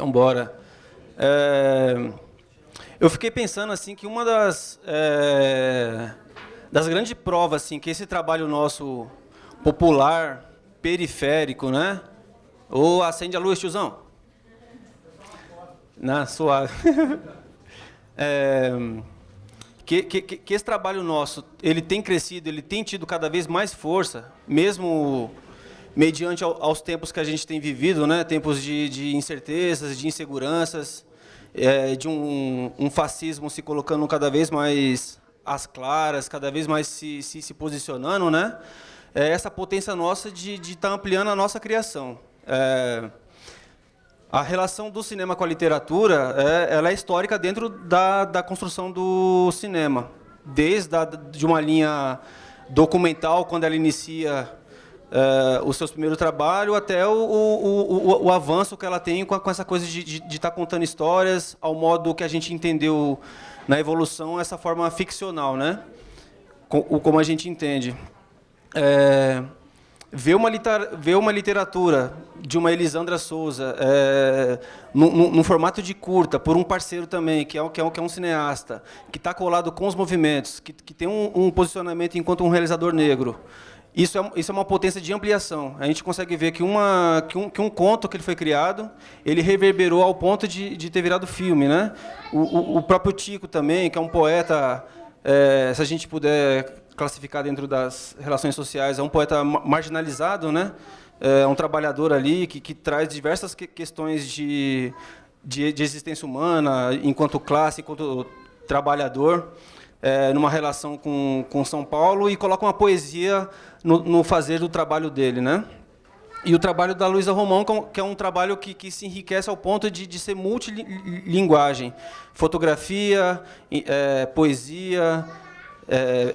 Então, bora. Eu fiquei pensando assim que uma das grandes provas assim que esse trabalho nosso popular, periférico, né? Ou acende a luz, tiozão? Na suave. Que esse trabalho nosso, ele tem crescido, ele tem tido cada vez mais força, mesmo mediante aos tempos que a gente tem vivido, né? Tempos de incertezas, de inseguranças, de um fascismo se colocando cada vez mais às claras, cada vez mais se posicionando, né? Essa potência nossa de estar ampliando a nossa criação. A relação do cinema com a literatura ela é histórica dentro da construção do cinema, desde de uma linha documental, quando ela inicia os seus primeiros trabalhos, até o avanço que ela tem com essa coisa de estar contando histórias, ao modo que a gente entendeu na evolução, essa forma ficcional, né? Como a gente entende. Ver uma literatura de uma Elisandra Souza num formato de curta, por um parceiro também, que é um cineasta, que está colado com os movimentos, que tem um posicionamento enquanto um realizador negro, isso é uma potência de ampliação. A gente consegue ver que um conto que ele foi criado, ele reverberou ao ponto de ter virado filme, né? O próprio Tico também, que é um poeta, se a gente puder classificar dentro das relações sociais, é um poeta marginalizado, né? É um trabalhador ali que traz diversas questões de existência humana, enquanto classe, enquanto trabalhador, numa relação com São Paulo, e coloca uma poesia no fazer do trabalho dele, né? E o trabalho da Luísa Romão, que é um trabalho que se enriquece ao ponto de ser multilinguagem. Fotografia, poesia,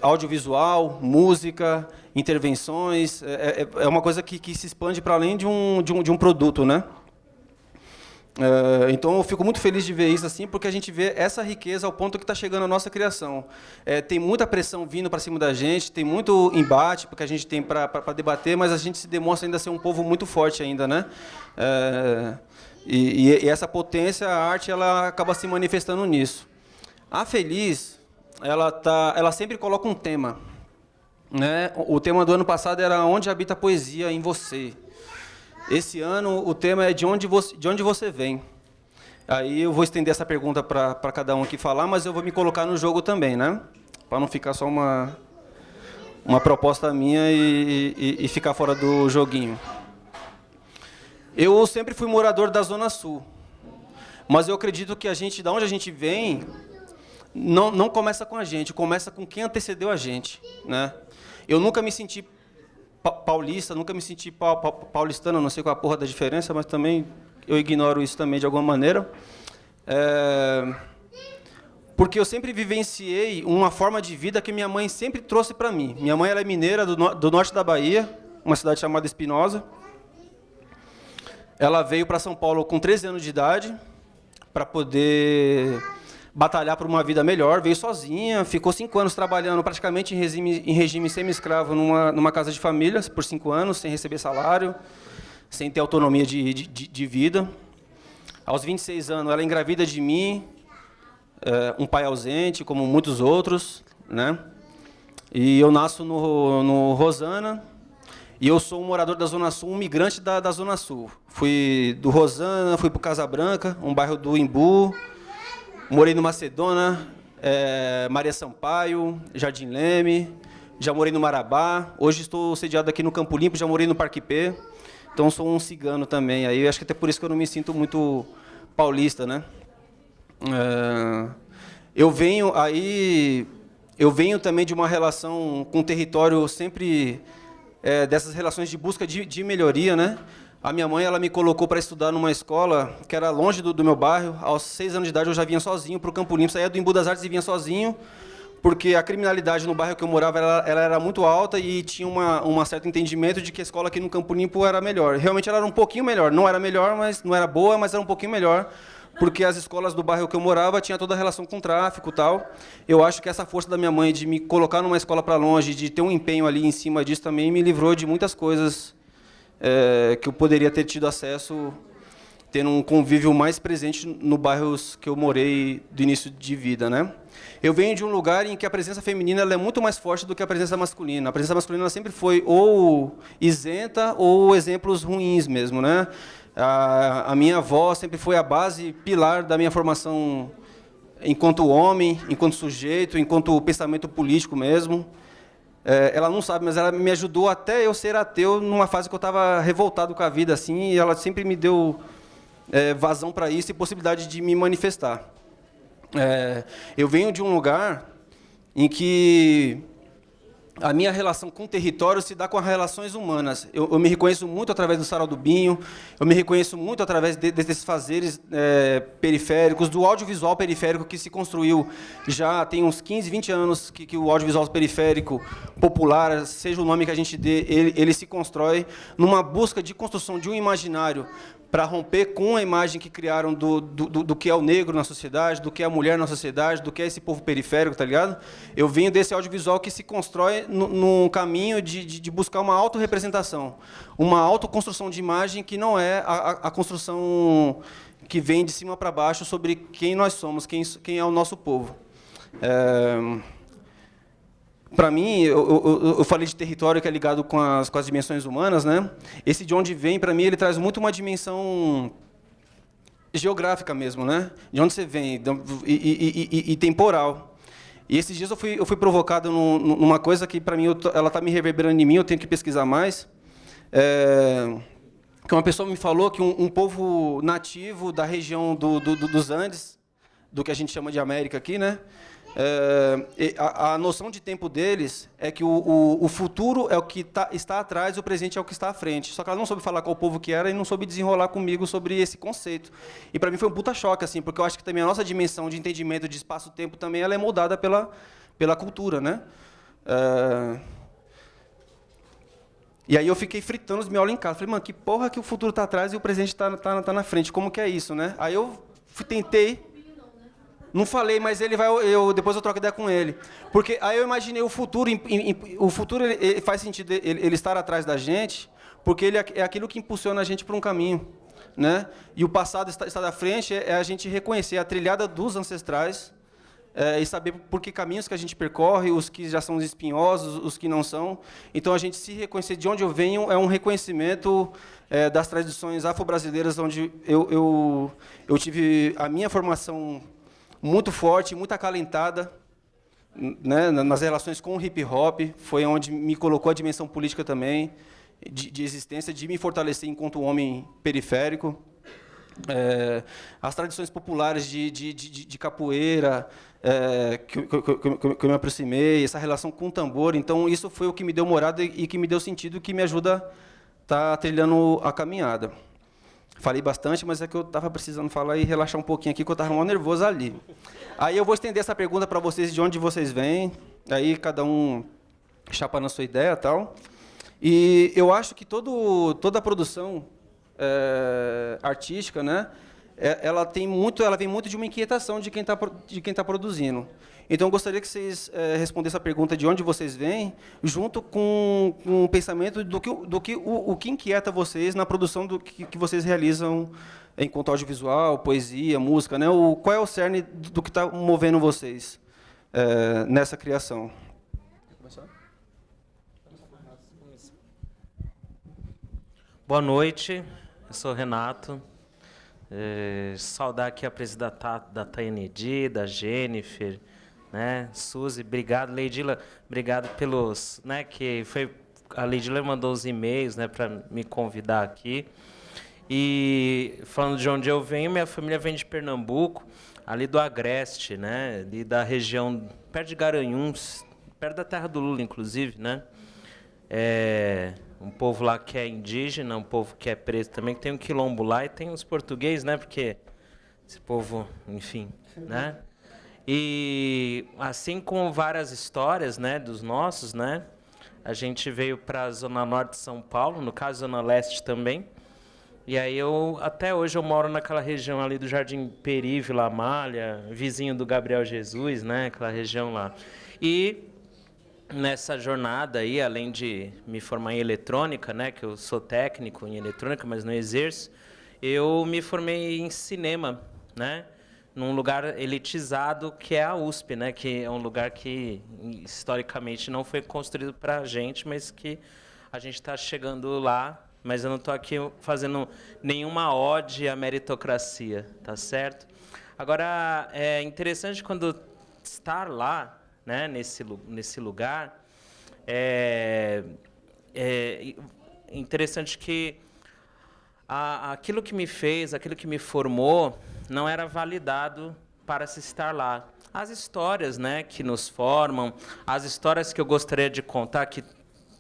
audiovisual, música, intervenções, é uma coisa que se expande para além de um produto, né? Então eu fico muito feliz de ver isso assim, porque a gente vê essa riqueza ao ponto que está chegando a nossa criação. Tem muita pressão vindo para cima da gente, tem muito embate porque a gente tem para debater, mas a gente se demonstra ainda ser um povo muito forte ainda, né? E essa potência, a arte, ela acaba se manifestando nisso. A Feliz, ela sempre coloca um tema, né? O tema do ano passado era Onde habita a poesia em você. Esse ano o tema é de onde você vem. Aí eu vou estender essa pergunta para cada um aqui falar, mas eu vou me colocar no jogo também, né? Para não ficar só uma proposta minha e ficar fora do joguinho. Eu sempre fui morador da Zona Sul, mas eu acredito que da onde a gente vem, não começa com a gente, começa com quem antecedeu a gente, né? Eu nunca me senti paulista, nunca me senti paulistano, não sei qual a porra da diferença, mas também eu ignoro isso também de alguma maneira. Porque eu sempre vivenciei uma forma de vida que minha mãe sempre trouxe para mim. Minha mãe ela é mineira do norte da Bahia, uma cidade chamada Espinosa. Ela veio para São Paulo com 13 anos de idade para poder batalhar por uma vida melhor, veio sozinha, ficou 5 anos trabalhando praticamente em regime semi-escravo numa casa de famílias, por 5 anos, sem receber salário, sem ter autonomia de vida. Aos 26 anos, ela engravida de mim, um pai ausente, como muitos outros, né? E eu nasço no Rosana, e eu sou um morador da Zona Sul, um migrante da Zona Sul. Fui do Rosana, fui para o Casa Branca, um bairro do Imbu. Morei no Macedônia, Maria Sampaio, Jardim Leme, já morei no Marabá, hoje estou sediado aqui no Campo Limpo, já morei no Parque P, então sou um cigano também. Aí acho que até por isso que eu não me sinto muito paulista, né? Eu venho também de uma relação com o território sempre dessas relações de busca de melhoria, né? A minha mãe ela me colocou para estudar numa escola que era longe do meu bairro. Aos 6 anos de idade eu já vinha sozinho para o Campo Limpo, saía do Embu das Artes e vinha sozinho, porque a criminalidade no bairro que eu morava ela era muito alta e tinha um certo entendimento de que a escola aqui no Campo Limpo era melhor. Realmente ela era um pouquinho melhor, não era melhor, mas não era boa, mas era um pouquinho melhor, porque as escolas do bairro que eu morava tinha toda a relação com tráfico e tal. Eu acho que essa força da minha mãe de me colocar numa escola para longe, de ter um empenho ali em cima disso também me livrou de muitas coisas que eu poderia ter tido acesso tendo um convívio mais presente no bairro que eu morei do início de vida, né? Eu venho de um lugar em que a presença feminina ela é muito mais forte do que a presença masculina. A presença masculina ela sempre foi ou isenta ou exemplos ruins mesmo, né? A minha avó sempre foi a base, pilar da minha formação enquanto homem, enquanto sujeito, enquanto pensamento político mesmo. Ela não sabe, mas ela me ajudou até eu ser ateu numa fase que eu estava revoltado com a vida, assim, e ela sempre me deu vazão para isso e possibilidade de me manifestar. Eu venho de um lugar em que a minha relação com o território se dá com as relações humanas. Eu me reconheço muito através do Sarau do Binho, eu me reconheço muito através desses fazeres periféricos, do audiovisual periférico que se construiu já tem uns 15, 20 anos que o audiovisual periférico popular, seja o nome que a gente dê, ele se constrói numa busca de construção de um imaginário para romper com a imagem que criaram do que é o negro na sociedade, do que é a mulher na sociedade, do que é esse povo periférico, tá ligado? Eu venho desse audiovisual que se constrói num caminho de buscar uma autorrepresentação, uma autoconstrução de imagem que não é a construção que vem de cima para baixo sobre quem nós somos, quem é o nosso povo. Para mim, eu falei de território que é ligado com as dimensões humanas, né? Esse de onde vem, para mim, ele traz muito uma dimensão geográfica mesmo, né? De onde você vem e temporal. E esses dias eu fui provocado numa coisa que, para mim, ela está me reverberando em mim, eu tenho que pesquisar mais. Que uma pessoa me falou que um povo nativo da região dos Andes, do que a gente chama de América aqui, né? A noção de tempo deles é que o futuro é o que está atrás e o presente é o que está à frente. Só que ela não soube falar qual povo que era e não soube desenrolar comigo sobre esse conceito. E para mim foi um puta choque, assim, porque eu acho que também a nossa dimensão de entendimento de espaço-tempo também ela é moldada pela cultura, né? E aí eu fiquei fritando os miolos em casa. Falei, mano, que porra que o futuro está atrás e o presente está na frente? Como que é isso, né? Aí eu tentei. Não falei, mas ele vai. Depois eu troco ideia com ele. Porque aí eu imaginei o futuro. O futuro ele faz sentido ele estar atrás da gente, porque ele é aquilo que impulsiona a gente para um caminho, né? E o passado está à frente é a gente reconhecer a trilhada dos ancestrais e saber por que caminhos que a gente percorre, os que já são espinhosos, os que não são. Então a gente se reconhecer de onde eu venho é um reconhecimento das tradições afro-brasileiras, onde eu tive a minha formação muito forte, muito acalentada, né, nas relações com o hip-hop, foi onde me colocou a dimensão política também, de existência, de me fortalecer enquanto homem periférico. As tradições populares de capoeira, que eu me aproximei, essa relação com o tambor, então isso foi o que me deu morada e que me deu sentido, que me ajuda a estar trilhando a caminhada. Falei bastante, mas é que eu estava precisando falar e relaxar um pouquinho aqui, que eu estava mal nervoso ali. Aí eu vou estender essa pergunta para vocês, de onde vocês vêm, aí cada um chapa na sua ideia e tal. E eu acho que toda a produção artística, né, ela vem muito de uma inquietação de quem está produzindo. Então, eu gostaria que vocês respondessem a pergunta de onde vocês vêm, junto com o pensamento o que inquieta vocês na produção do que vocês realizam enquanto audiovisual, poesia, música, né? Qual é o cerne do que está movendo vocês nessa criação? Boa noite, eu sou o Renato. Saudar aqui a presença da Tainedi, da Jennifer, né? Suzy, obrigado. Leidila, obrigado pelos, né? A Leidila mandou os e-mails, né, para me convidar aqui. E falando de onde eu venho, minha família vem de Pernambuco, ali do Agreste, né? Ali da região perto de Garanhuns, perto da terra do Lula, inclusive, né? Um povo lá que é indígena, um povo que é preto também, que tem um quilombo lá, e tem os portugueses, né? Porque esse povo, enfim, né? E assim como várias histórias, né, dos nossos, né? A gente veio para a Zona Norte de São Paulo, no caso Zona Leste também. E aí até hoje eu moro naquela região ali do Jardim Peri, Vila Amália, vizinho do Gabriel Jesus, né? Aquela região lá. E nessa jornada aí, além de me formar em eletrônica, né, que eu sou técnico em eletrônica, mas não exerço, eu me formei em cinema, né? Num lugar elitizado que é a USP, né? Que é um lugar que historicamente não foi construído para a gente, mas que a gente está chegando lá. Mas eu não estou aqui fazendo nenhuma ode à meritocracia, tá certo? Agora, é interessante quando estar lá, né, nesse lugar, é interessante que aquilo que me fez, aquilo que me formou, não era validado para se estar lá. As histórias, né, que nos formam, as histórias que eu gostaria de contar, que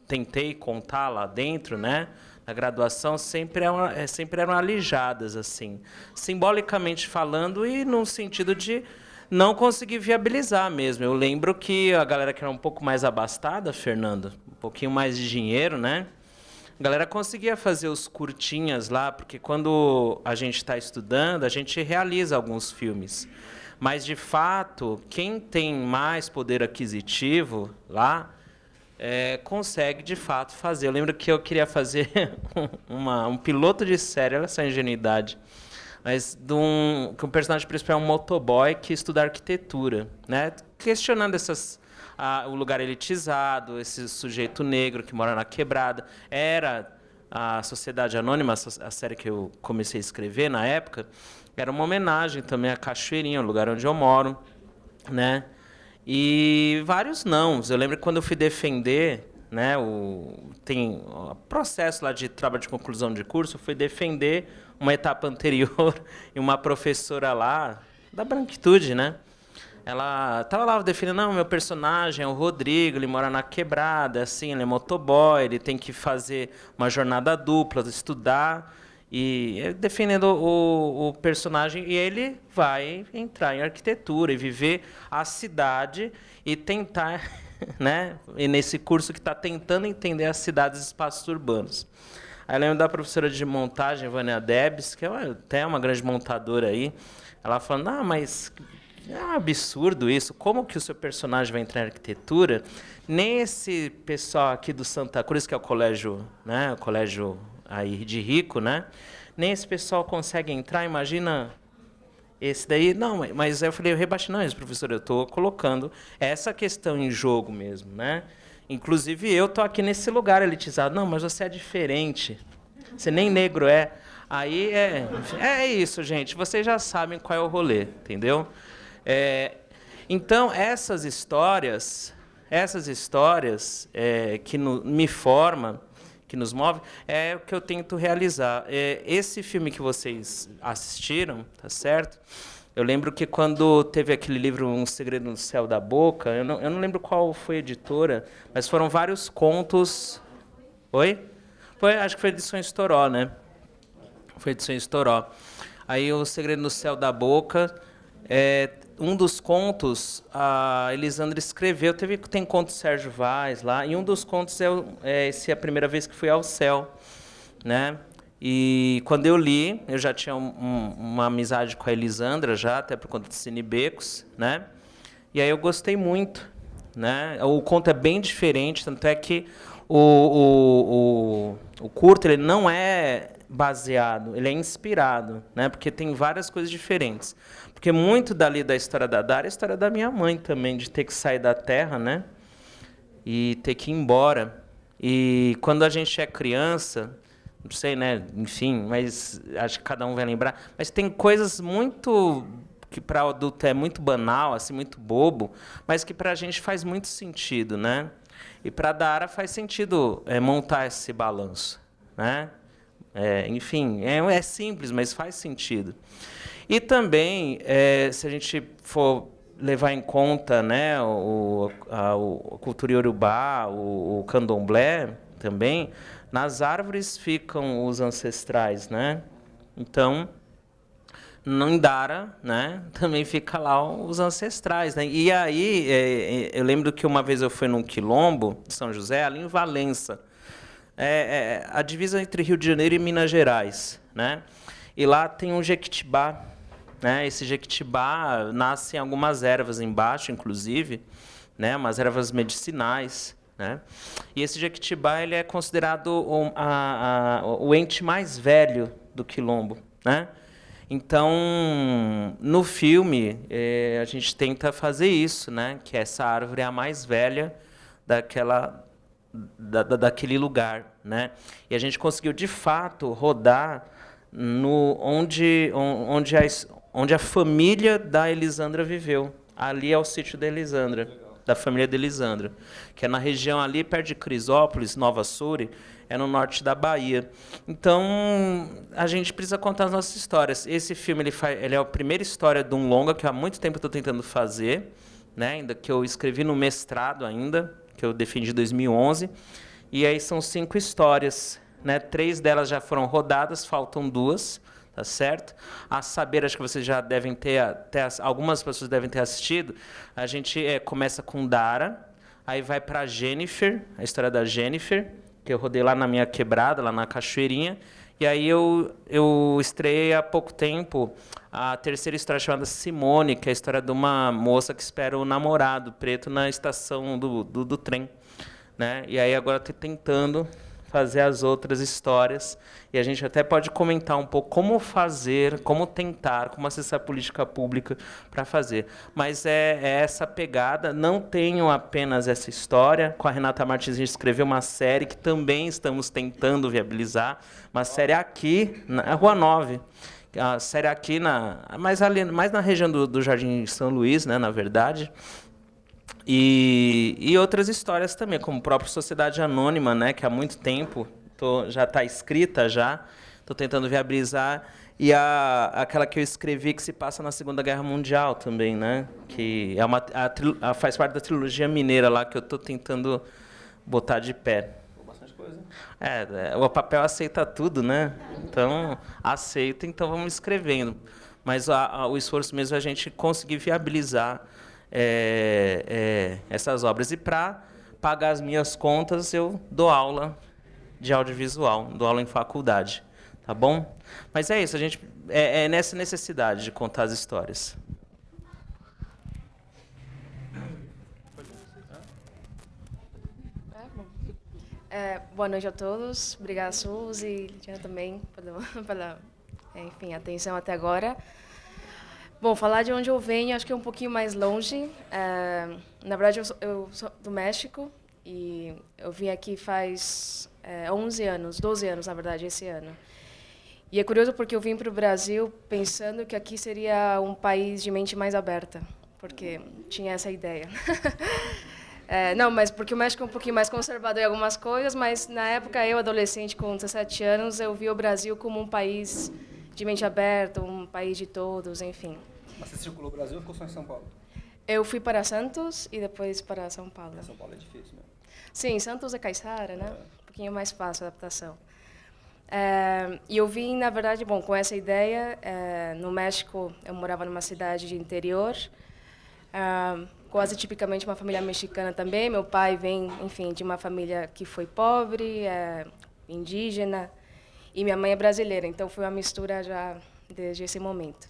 tentei contar lá dentro, né, na graduação, sempre eram alijadas, assim, simbolicamente falando e no sentido de não conseguir viabilizar mesmo. Eu lembro que a galera que era um pouco mais abastada, Fernando, um pouquinho mais de dinheiro, né, a galera conseguia fazer os curtinhas lá, porque quando a gente está estudando, a gente realiza alguns filmes. Mas, de fato, quem tem mais poder aquisitivo lá consegue, de fato, fazer. Eu lembro que eu queria fazer um piloto de série, olha essa ingenuidade, mas que o personagem principal é um motoboy que estuda arquitetura, né? Questionando o lugar elitizado, esse sujeito negro que mora na quebrada. Era a Sociedade Anônima, a série que eu comecei a escrever na época, era uma homenagem também à Cachoeirinha, o lugar onde eu moro, né? E vários nãos. Eu lembro que quando eu fui defender, né, tem o processo lá de trabalho de conclusão de curso, eu fui defender uma etapa anterior e uma professora lá, da branquitude, né? Ela estava lá definindo, não, meu personagem é o Rodrigo, ele mora na quebrada, assim, ele é motoboy, ele tem que fazer uma jornada dupla, estudar, e defendendo o personagem, e ele vai entrar em arquitetura e viver a cidade e tentar, né, e nesse curso que está tentando entender as cidades e espaços urbanos. Aí eu lembro da professora de montagem, Vânia Debs, que é até uma grande montadora aí, ela falando, mas é um absurdo isso. Como que o seu personagem vai entrar em arquitetura? Nem esse pessoal aqui do Santa Cruz, que é o colégio, né, o colégio aí de rico, né? Nem esse pessoal consegue entrar. Imagina esse daí. Não, mas eu falei, eu rebaixei, não, professor, eu estou colocando essa questão em jogo mesmo, né? Inclusive eu estou aqui nesse lugar elitizado. Não, mas você é diferente. Você nem negro é. Aí é isso, gente. Vocês já sabem qual é o rolê, entendeu? Então, essas histórias que me formam, que nos move, é o que eu tento realizar. Esse filme que vocês assistiram, tá certo? Eu lembro que quando teve aquele livro Um Segredo no Céu da Boca, eu não lembro qual foi a editora, mas foram vários contos. Oi? Acho que foi Edições Toró, né? Foi Edições Toró. Aí O Segredo no Céu da Boca, um dos contos a Elisandra escreveu, tem conto do Sérgio Vaz lá, e um dos contos é A Primeira Vez que Fui ao Céu, né? E quando eu li, eu já tinha uma amizade com a Elisandra, já até por conta de Cine Becos, né? E aí eu gostei muito, né? O conto é bem diferente, tanto é que o curto ele não é baseado, ele é inspirado, né? Porque tem várias coisas diferentes. Porque muito dali da história da Dara é a história da minha mãe também, de ter que sair da terra, né? E ter que ir embora. E quando a gente é criança, não sei, né? Enfim, mas acho que cada um vai lembrar. Mas tem coisas muito que para o adulto é muito banal, assim, muito bobo, mas que para a gente faz muito sentido, né? E para a Dara faz sentido montar esse balanço, né? Enfim, é simples, mas faz sentido. E também, se a gente for levar em conta, né, a cultura iorubá, o candomblé também, nas árvores ficam os ancestrais, né? Então, em Dara, né, também fica lá os ancestrais, né? E aí, eu lembro que uma vez eu fui num quilombo de São José, ali em Valença, a divisa entre Rio de Janeiro e Minas Gerais, né? E lá tem um jequitibá, né? Esse jequitibá nasce em algumas ervas embaixo, inclusive, né? Umas ervas medicinais, né? E esse jequitibá ele é considerado o ente mais velho do quilombo. né? Então, no filme, a gente tenta fazer isso, né? Que essa árvore é a mais velha daquele lugar, né? E a gente conseguiu, de fato, rodar onde a família da Elisandra viveu. Ali é o sítio da Elisandra, da família da Elisandra, que é na região ali perto de Crisópolis, Nova Soure, é no norte da Bahia. Então, a gente precisa contar as nossas histórias. Esse filme ele é a primeira história de um longa que há muito tempo eu estou tentando fazer, né? Ainda que eu escrevi no mestrado ainda, que eu defendi em 2011. E aí são 5 histórias, né? 3 delas já foram rodadas, faltam 2, tá certo? A saber, acho que vocês já devem ter, algumas pessoas devem ter assistido. A gente começa com Dara, aí vai para Jennifer, a história da Jennifer, que eu rodei lá na minha quebrada, lá na Cachoeirinha. E aí eu estreiei há pouco tempo a terceira história chamada Simone, que é a história de uma moça que espera o namorado preto na estação do trem, né? E aí agora estou tentando fazer as outras histórias, e a gente até pode comentar um pouco como fazer, como tentar, como acessar a política pública para fazer. Mas é essa pegada, não tenho apenas essa história, com a Renata Martins a gente escreveu uma série que também estamos tentando viabilizar, uma série aqui, na Rua 9, a série aqui, mais na região do Jardim São Luís, né, na verdade. E outras histórias também, como o próprio Sociedade Anônima, né, que há muito tempo já está escrita, estou tentando viabilizar, e aquela que eu escrevi que se passa na Segunda Guerra Mundial também, né, que faz parte da trilogia mineira lá, que eu estou tentando botar de pé. Bastante coisa. O papel aceita tudo, né? Então, aceita, então vamos escrevendo. Mas o esforço mesmo é a gente conseguir viabilizar essas obras. E para pagar as minhas contas, eu dou aula de audiovisual, dou aula em faculdade, tá bom? Mas é isso, a gente nessa necessidade de contar as histórias. Boa noite a todos. Obrigada, Suzy e Lidiana também pela atenção até agora. Bom, falar de onde eu venho, acho que é um pouquinho mais longe. Na verdade, eu sou do México e eu vim aqui faz 11 anos, 12 anos, na verdade, esse ano. E é curioso porque eu vim para o Brasil pensando que aqui seria um país de mente mais aberta, porque tinha essa ideia. Não, mas porque o México é um pouquinho mais conservador em algumas coisas, mas na época, eu, adolescente, com 17 anos, eu vi o Brasil como um país de mente aberta, um país de todos, enfim. Mas você circulou o Brasil ou ficou só em São Paulo? Eu fui para Santos e depois para São Paulo. São Paulo é difícil, né? Sim, Santos é Caiçara, né? Um pouquinho mais fácil a adaptação. E eu vim, na verdade, bom, com essa ideia. No México, eu morava numa cidade de interior, quase tipicamente uma família mexicana também. Meu pai vem, enfim, de uma família que foi pobre, indígena, e minha mãe é brasileira, então foi uma mistura já desde esse momento.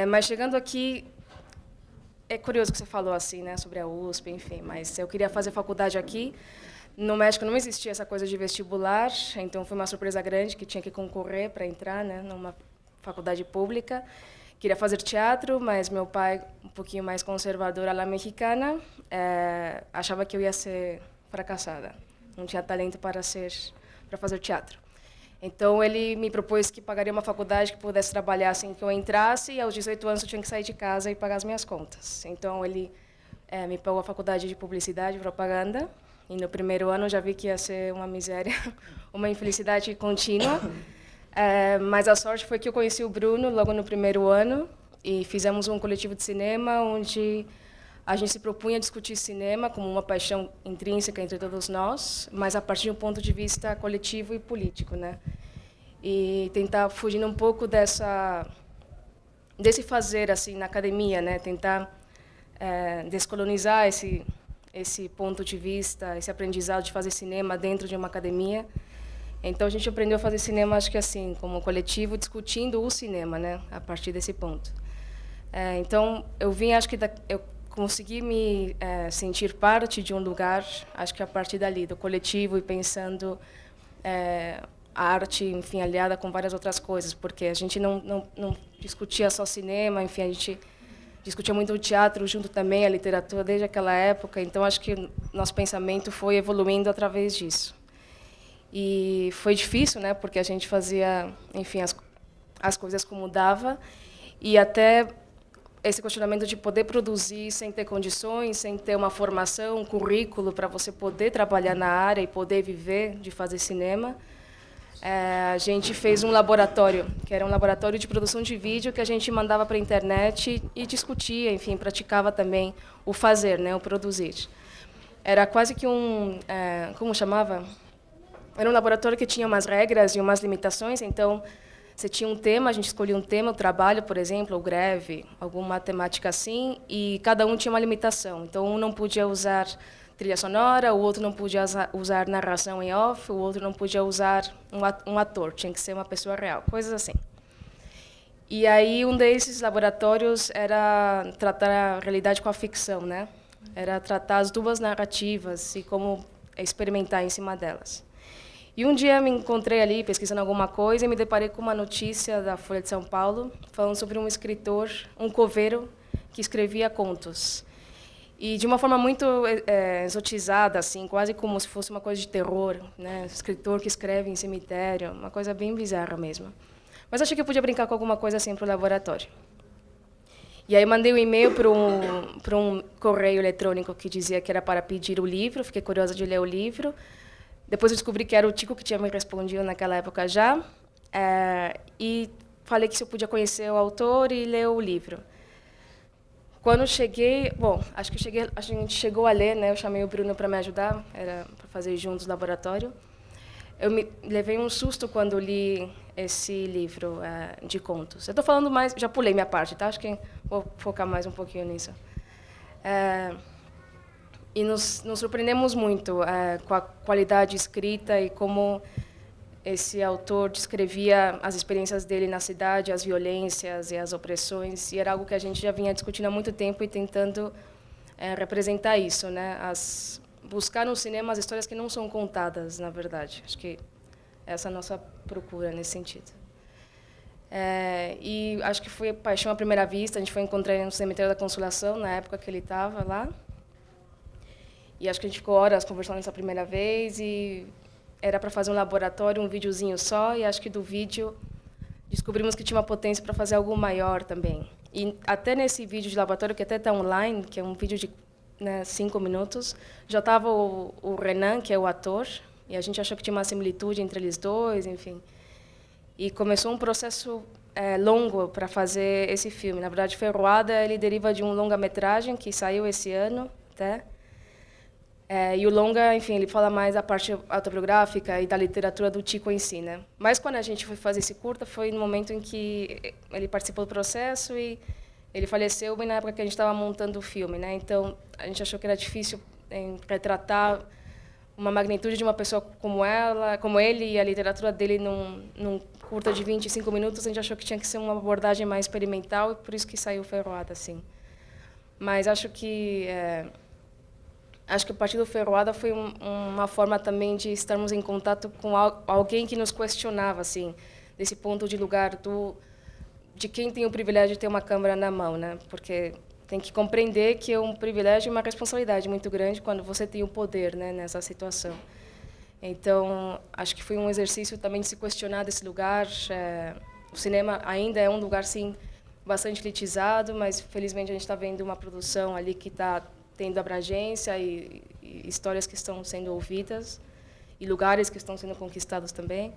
Mas chegando aqui, é curioso que você falou assim, né, sobre a USP, enfim, mas eu queria fazer faculdade aqui. No México não existia essa coisa de vestibular, então foi uma surpresa grande que tinha que concorrer para entrar, né, numa faculdade pública. Queria fazer teatro, mas meu pai, um pouquinho mais conservador, lá mexicana, achava que eu ia ser fracassada. Não tinha talento para fazer teatro. Então, ele me propôs que pagaria uma faculdade que pudesse trabalhar assim que eu entrasse, e aos 18 anos eu tinha que sair de casa e pagar as minhas contas. Então, ele me pagou a faculdade de publicidade e propaganda, e no primeiro ano eu já vi que ia ser uma miséria, uma infelicidade contínua. Mas a sorte foi que eu conheci o Bruno logo no primeiro ano, e fizemos um coletivo de cinema onde a gente se propunha a discutir cinema como uma paixão intrínseca entre todos nós, mas a partir de um ponto de vista coletivo e político, né? E tentar fugir um pouco desse fazer assim na academia, né? Tentar descolonizar esse ponto de vista, esse aprendizado de fazer cinema dentro de uma academia. Então a gente aprendeu a fazer cinema, acho que assim, como coletivo, discutindo o cinema, né? A partir desse ponto. Então eu vim, acho que eu consegui me sentir parte de um lugar, acho que a partir dali, do coletivo, e pensando a arte, enfim, aliada com várias outras coisas, porque a gente não discutia só cinema, enfim, a gente discutia muito o teatro junto também, a literatura desde aquela época, então acho que nosso pensamento foi evoluindo através disso. E foi difícil, né, porque a gente fazia, enfim, as coisas como dava, e até esse questionamento de poder produzir sem ter condições, sem ter uma formação, um currículo para você poder trabalhar na área e poder viver de fazer cinema. A gente fez um laboratório, que era um laboratório de produção de vídeo que a gente mandava para a internet e discutia, enfim, praticava também o fazer, né, o produzir. Era quase que como chamava? Era um laboratório que tinha umas regras e umas limitações, então você tinha um tema, a gente escolhia um tema, o trabalho, por exemplo, ou greve, alguma temática assim, e cada um tinha uma limitação. Então, um não podia usar trilha sonora, o outro não podia usar narração em off, o outro não podia usar um ator, tinha que ser uma pessoa real, coisas assim. E aí, um desses laboratórios era tratar a realidade com a ficção, né? Era tratar as duas narrativas e como experimentar em cima delas. E um dia me encontrei ali pesquisando alguma coisa e me deparei com uma notícia da Folha de São Paulo falando sobre um escritor, um coveiro, que escrevia contos. E de uma forma muito exotizada, assim, quase como se fosse uma coisa de terror, né? Escritor que escreve em cemitério, uma coisa bem bizarra mesmo. Mas achei que eu podia brincar com alguma coisa assim para o laboratório. E aí mandei um e-mail para um correio eletrônico que dizia que era para pedir o livro, fiquei curiosa de ler o livro. Depois eu descobri que era o Tico que tinha me respondido naquela época já, e falei que se eu podia conhecer o autor e ler o livro. Quando cheguei, bom, acho que a gente chegou a ler, né? Eu chamei o Bruno para me ajudar, era para fazer juntos o laboratório. Eu me levei um susto quando li esse livro de contos. Eu estou falando mais, já pulei minha parte, tá? Acho que vou focar mais um pouquinho nisso. E nos surpreendemos muito com a qualidade escrita e como esse autor descrevia as experiências dele na cidade, as violências e as opressões, e era algo que a gente já vinha discutindo há muito tempo e tentando representar isso, né? Buscar no cinema as histórias que não são contadas, na verdade. Acho que essa é a nossa procura nesse sentido. E acho que foi paixão à primeira vista, a gente foi encontrar ele no Cemitério da Consolação, na época que ele estava lá. E acho que a gente ficou horas conversando nessa primeira vez e era para fazer um laboratório, um videozinho só, e acho que do vídeo descobrimos que tinha uma potência para fazer algo maior também. E até nesse vídeo de laboratório, que até está online, que é um vídeo de 5 minutos, já estava o Renan, que é o ator, e a gente achou que tinha uma similitude entre eles dois, enfim. E começou um processo longo para fazer esse filme. Na verdade, Ferroada, ele deriva de um longa-metragem que saiu esse ano, até. E o longa, enfim, ele fala mais da parte autobiográfica e da literatura do Tico em si, né? Mas quando a gente foi fazer esse curta, foi no momento em que ele participou do processo e ele faleceu bem na época que a gente estava montando o filme, né? Então, a gente achou que era difícil retratar uma magnitude de uma pessoa como ele e a literatura dele num curta de 25 minutos. A gente achou que tinha que ser uma abordagem mais experimental e por isso que saiu Ferroada, assim. Mas acho que a partir do Ferroada foi uma forma também de estarmos em contato com alguém que nos questionava, assim, desse ponto de lugar de quem tem o privilégio de ter uma câmera na mão, né? Porque tem que compreender que é um privilégio e uma responsabilidade muito grande quando você tem o poder, né, nessa situação. Então, acho que foi um exercício também de se questionar desse lugar. O cinema ainda é um lugar, sim, bastante elitizado, mas, felizmente, a gente está vendo uma produção ali que está tendo abrangência e histórias que estão sendo ouvidas e lugares que estão sendo conquistados também.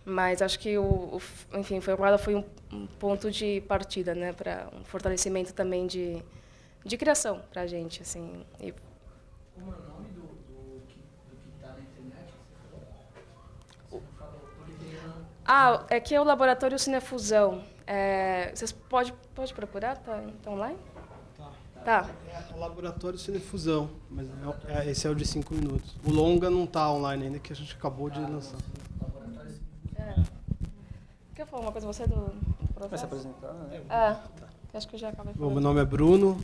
Mas acho que enfim, o Ferroada foi um ponto de partida, né, para um fortalecimento também de criação para a gente, assim. Como é o nome do que está na internet? Você falou? É que é o Laboratório Cinefusão. Vocês pode procurar? Tá online? Tá. É o Laboratório Cinefusão, mas esse é o de 5 minutos. O longa não está online ainda, que a gente acabou de lançar. Quer falar uma coisa você do processo? Vai se apresentar, né? Acho que eu já acabei Bom, falando. meu nome é Bruno.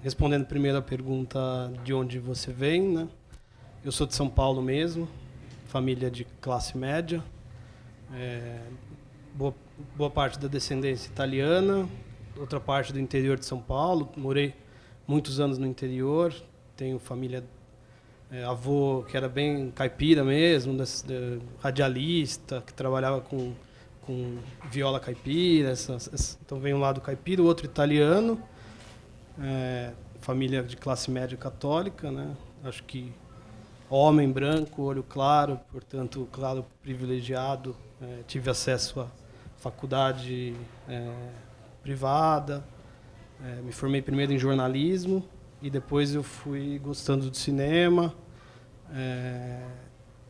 Respondendo primeiro a pergunta de onde você vem, né? Eu sou de São Paulo mesmo. família de classe média, boa parte da descendência italiana, outra parte do interior de São Paulo. Morei muitos anos no interior, tenho família, avô que era bem caipira mesmo, radialista, que trabalhava com viola caipira, então vem um lado caipira, o outro italiano, família de classe média católica, né? Acho que homem branco, olho claro, portanto, claro, privilegiado, tive acesso à faculdade privada, me formei primeiro em jornalismo e depois eu fui gostando de cinema,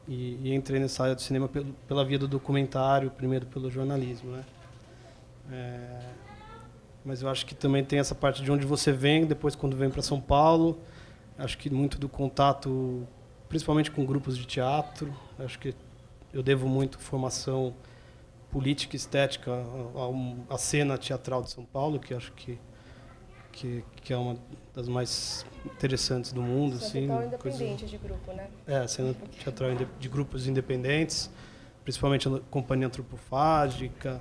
e entrei nessa área do cinema pela via do documentário, primeiro pelo jornalismo, né? Mas eu acho que também tem essa parte de onde você vem, depois quando vem para São Paulo, acho que muito do contato, principalmente com grupos de teatro, acho que eu devo muito formação política e estética à cena teatral de São Paulo, que acho que é uma das mais interessantes do mundo. Cena teatral independente de grupo, né? Cena teatral de grupos independentes, principalmente a Companhia Antropofágica,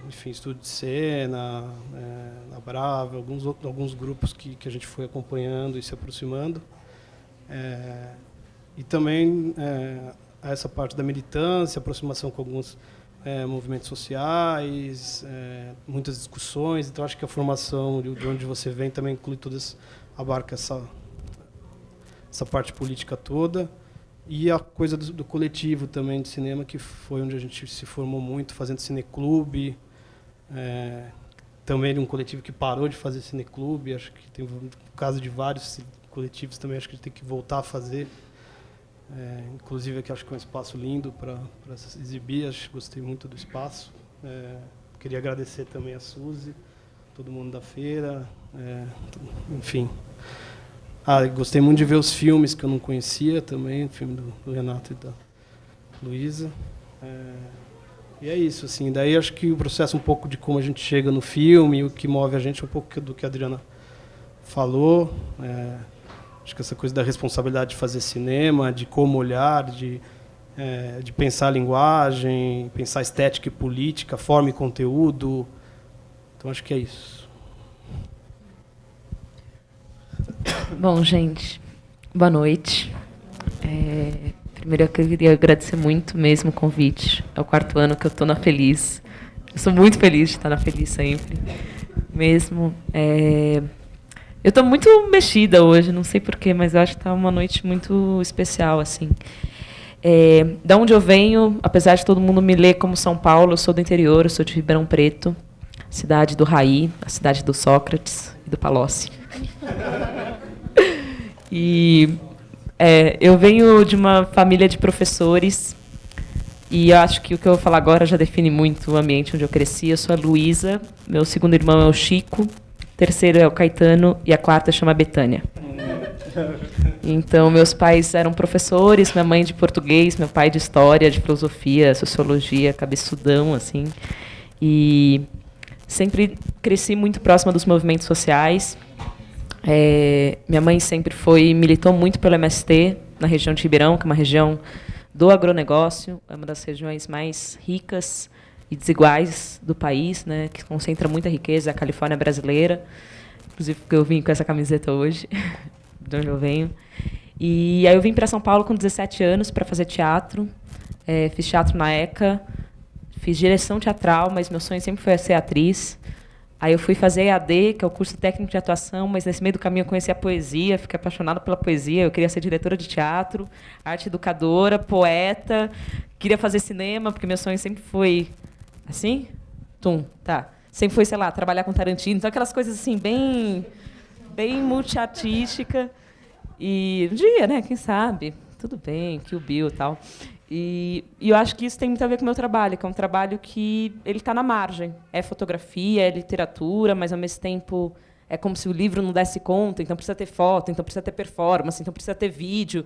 enfim, Estúdio de Cena, a Brava, alguns grupos que a gente foi acompanhando e se aproximando. E também essa parte da militância, aproximação com alguns movimentos sociais, muitas discussões. Então, acho que a formação de onde você vem também inclui abarca essa parte política toda. E a coisa do coletivo também de cinema, que foi onde a gente se formou muito, fazendo cineclube. Também um coletivo que parou de fazer cineclube. Acho que tem um caso de vários coletivos também, acho que a gente tem que voltar a fazer. Inclusive aqui acho que é um espaço lindo para se exibir, gostei muito do espaço. Queria agradecer também a Suzy, todo mundo da feira, enfim. Gostei muito de ver os filmes que eu não conhecia também, o filme do Renato e da Luísa. E é isso, assim. Daí acho que o processo um pouco de como a gente chega no filme, o que move a gente, um pouco do que a Adriana falou. Acho que essa coisa da responsabilidade de fazer cinema, de como olhar, de pensar a linguagem, pensar estética e política, forma e conteúdo. Então, acho que é isso. Bom, gente, boa noite. Primeiro, eu queria agradecer muito mesmo o convite. É o 4º ano que eu estou na Feliz. Eu sou muito feliz de estar na Feliz sempre, mesmo. Eu estou muito mexida hoje, não sei porquê, mas eu acho que está uma noite muito especial, assim. Da onde eu venho, apesar de todo mundo me ler como São Paulo, eu sou do interior, eu sou de Ribeirão Preto, cidade do Raí, a cidade do Sócrates e do Palocci. E eu venho de uma família de professores, e eu acho que o que eu vou falar agora já define muito o ambiente onde eu cresci. Eu sou a Luísa, meu segundo irmão é o Chico, terceiro é o Caetano e a quarta chama Betânia. Então, meus pais eram professores, minha mãe de português, meu pai de história, de filosofia, sociologia, cabeçudão, assim. E sempre cresci muito próxima dos movimentos sociais. Minha mãe sempre militou muito pelo MST, na região de Ribeirão, que é uma região do agronegócio, é uma das regiões mais ricas e desiguais do país, né, que concentra muita riqueza, a Califórnia brasileira, inclusive porque eu vim com essa camiseta hoje, de onde eu venho. E aí eu vim para São Paulo com 17 anos para fazer teatro, fiz teatro na ECA, fiz direção teatral, mas meu sonho sempre foi ser atriz. Aí eu fui fazer EAD, que é o curso técnico de atuação, mas nesse meio do caminho eu conheci a poesia, fiquei apaixonada pela poesia, eu queria ser diretora de teatro, arte educadora, poeta, queria fazer cinema, porque meu sonho sempre foi assim? Tá. Sempre foi, sei lá, trabalhar com Tarantino, então aquelas coisas assim, bem multiartística. E um dia, né, quem sabe, tudo bem, Kill Bill e tal. E eu acho que isso tem muito a ver com o meu trabalho, que é um trabalho que ele está na margem. É fotografia, é literatura, mas, ao mesmo tempo, é como se o livro não desse conta, então precisa ter foto, então precisa ter performance, então precisa ter vídeo.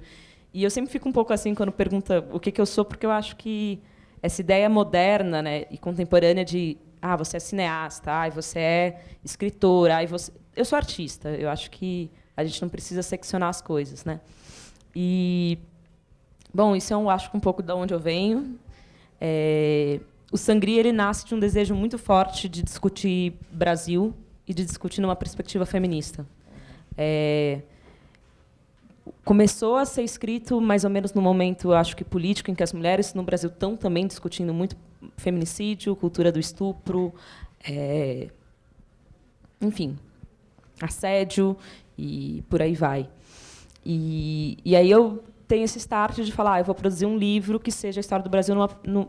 E eu sempre fico um pouco assim quando pergunta o que eu sou, porque eu acho que essa ideia moderna, né, e contemporânea de você é cineasta, você é escritora, eu sou artista. Eu acho que a gente não precisa seccionar as coisas, né? E Bom, isso eu acho que um pouco de onde eu venho. O Sangria ele nasce de um desejo muito forte de discutir Brasil e de discutir numa perspectiva feminista. Começou a ser escrito mais ou menos no momento, acho que político, em que as mulheres no Brasil estão também discutindo muito feminicídio, cultura do estupro, enfim, assédio e por aí vai. E aí eu tenho esse start de falar, eu vou produzir um livro que seja a história do Brasil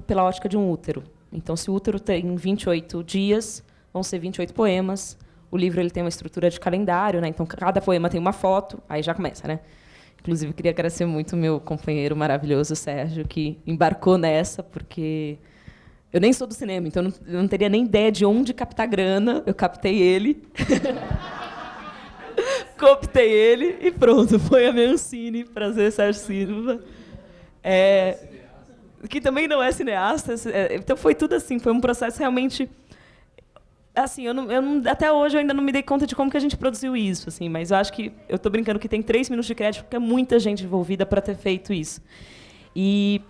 pela ótica de um útero. Então, se o útero tem 28 dias, vão ser 28 poemas. O livro ele tem uma estrutura de calendário, né? Então, cada poema tem uma foto, aí já começa, né? Inclusive, queria agradecer muito meu companheiro maravilhoso, Sérgio, que embarcou nessa, porque eu nem sou do cinema, então eu não teria nem ideia de onde captar grana. Eu captei ele. Cooptei ele e pronto, foi a Meancine, prazer, Sérgio Silva. Que também não é cineasta. Então, foi tudo assim, foi um processo realmente... Assim, até hoje eu ainda não me dei conta de como que a gente produziu isso, assim, mas eu acho que eu estou brincando que tem 3 minutos de crédito porque é muita gente envolvida para ter feito isso. E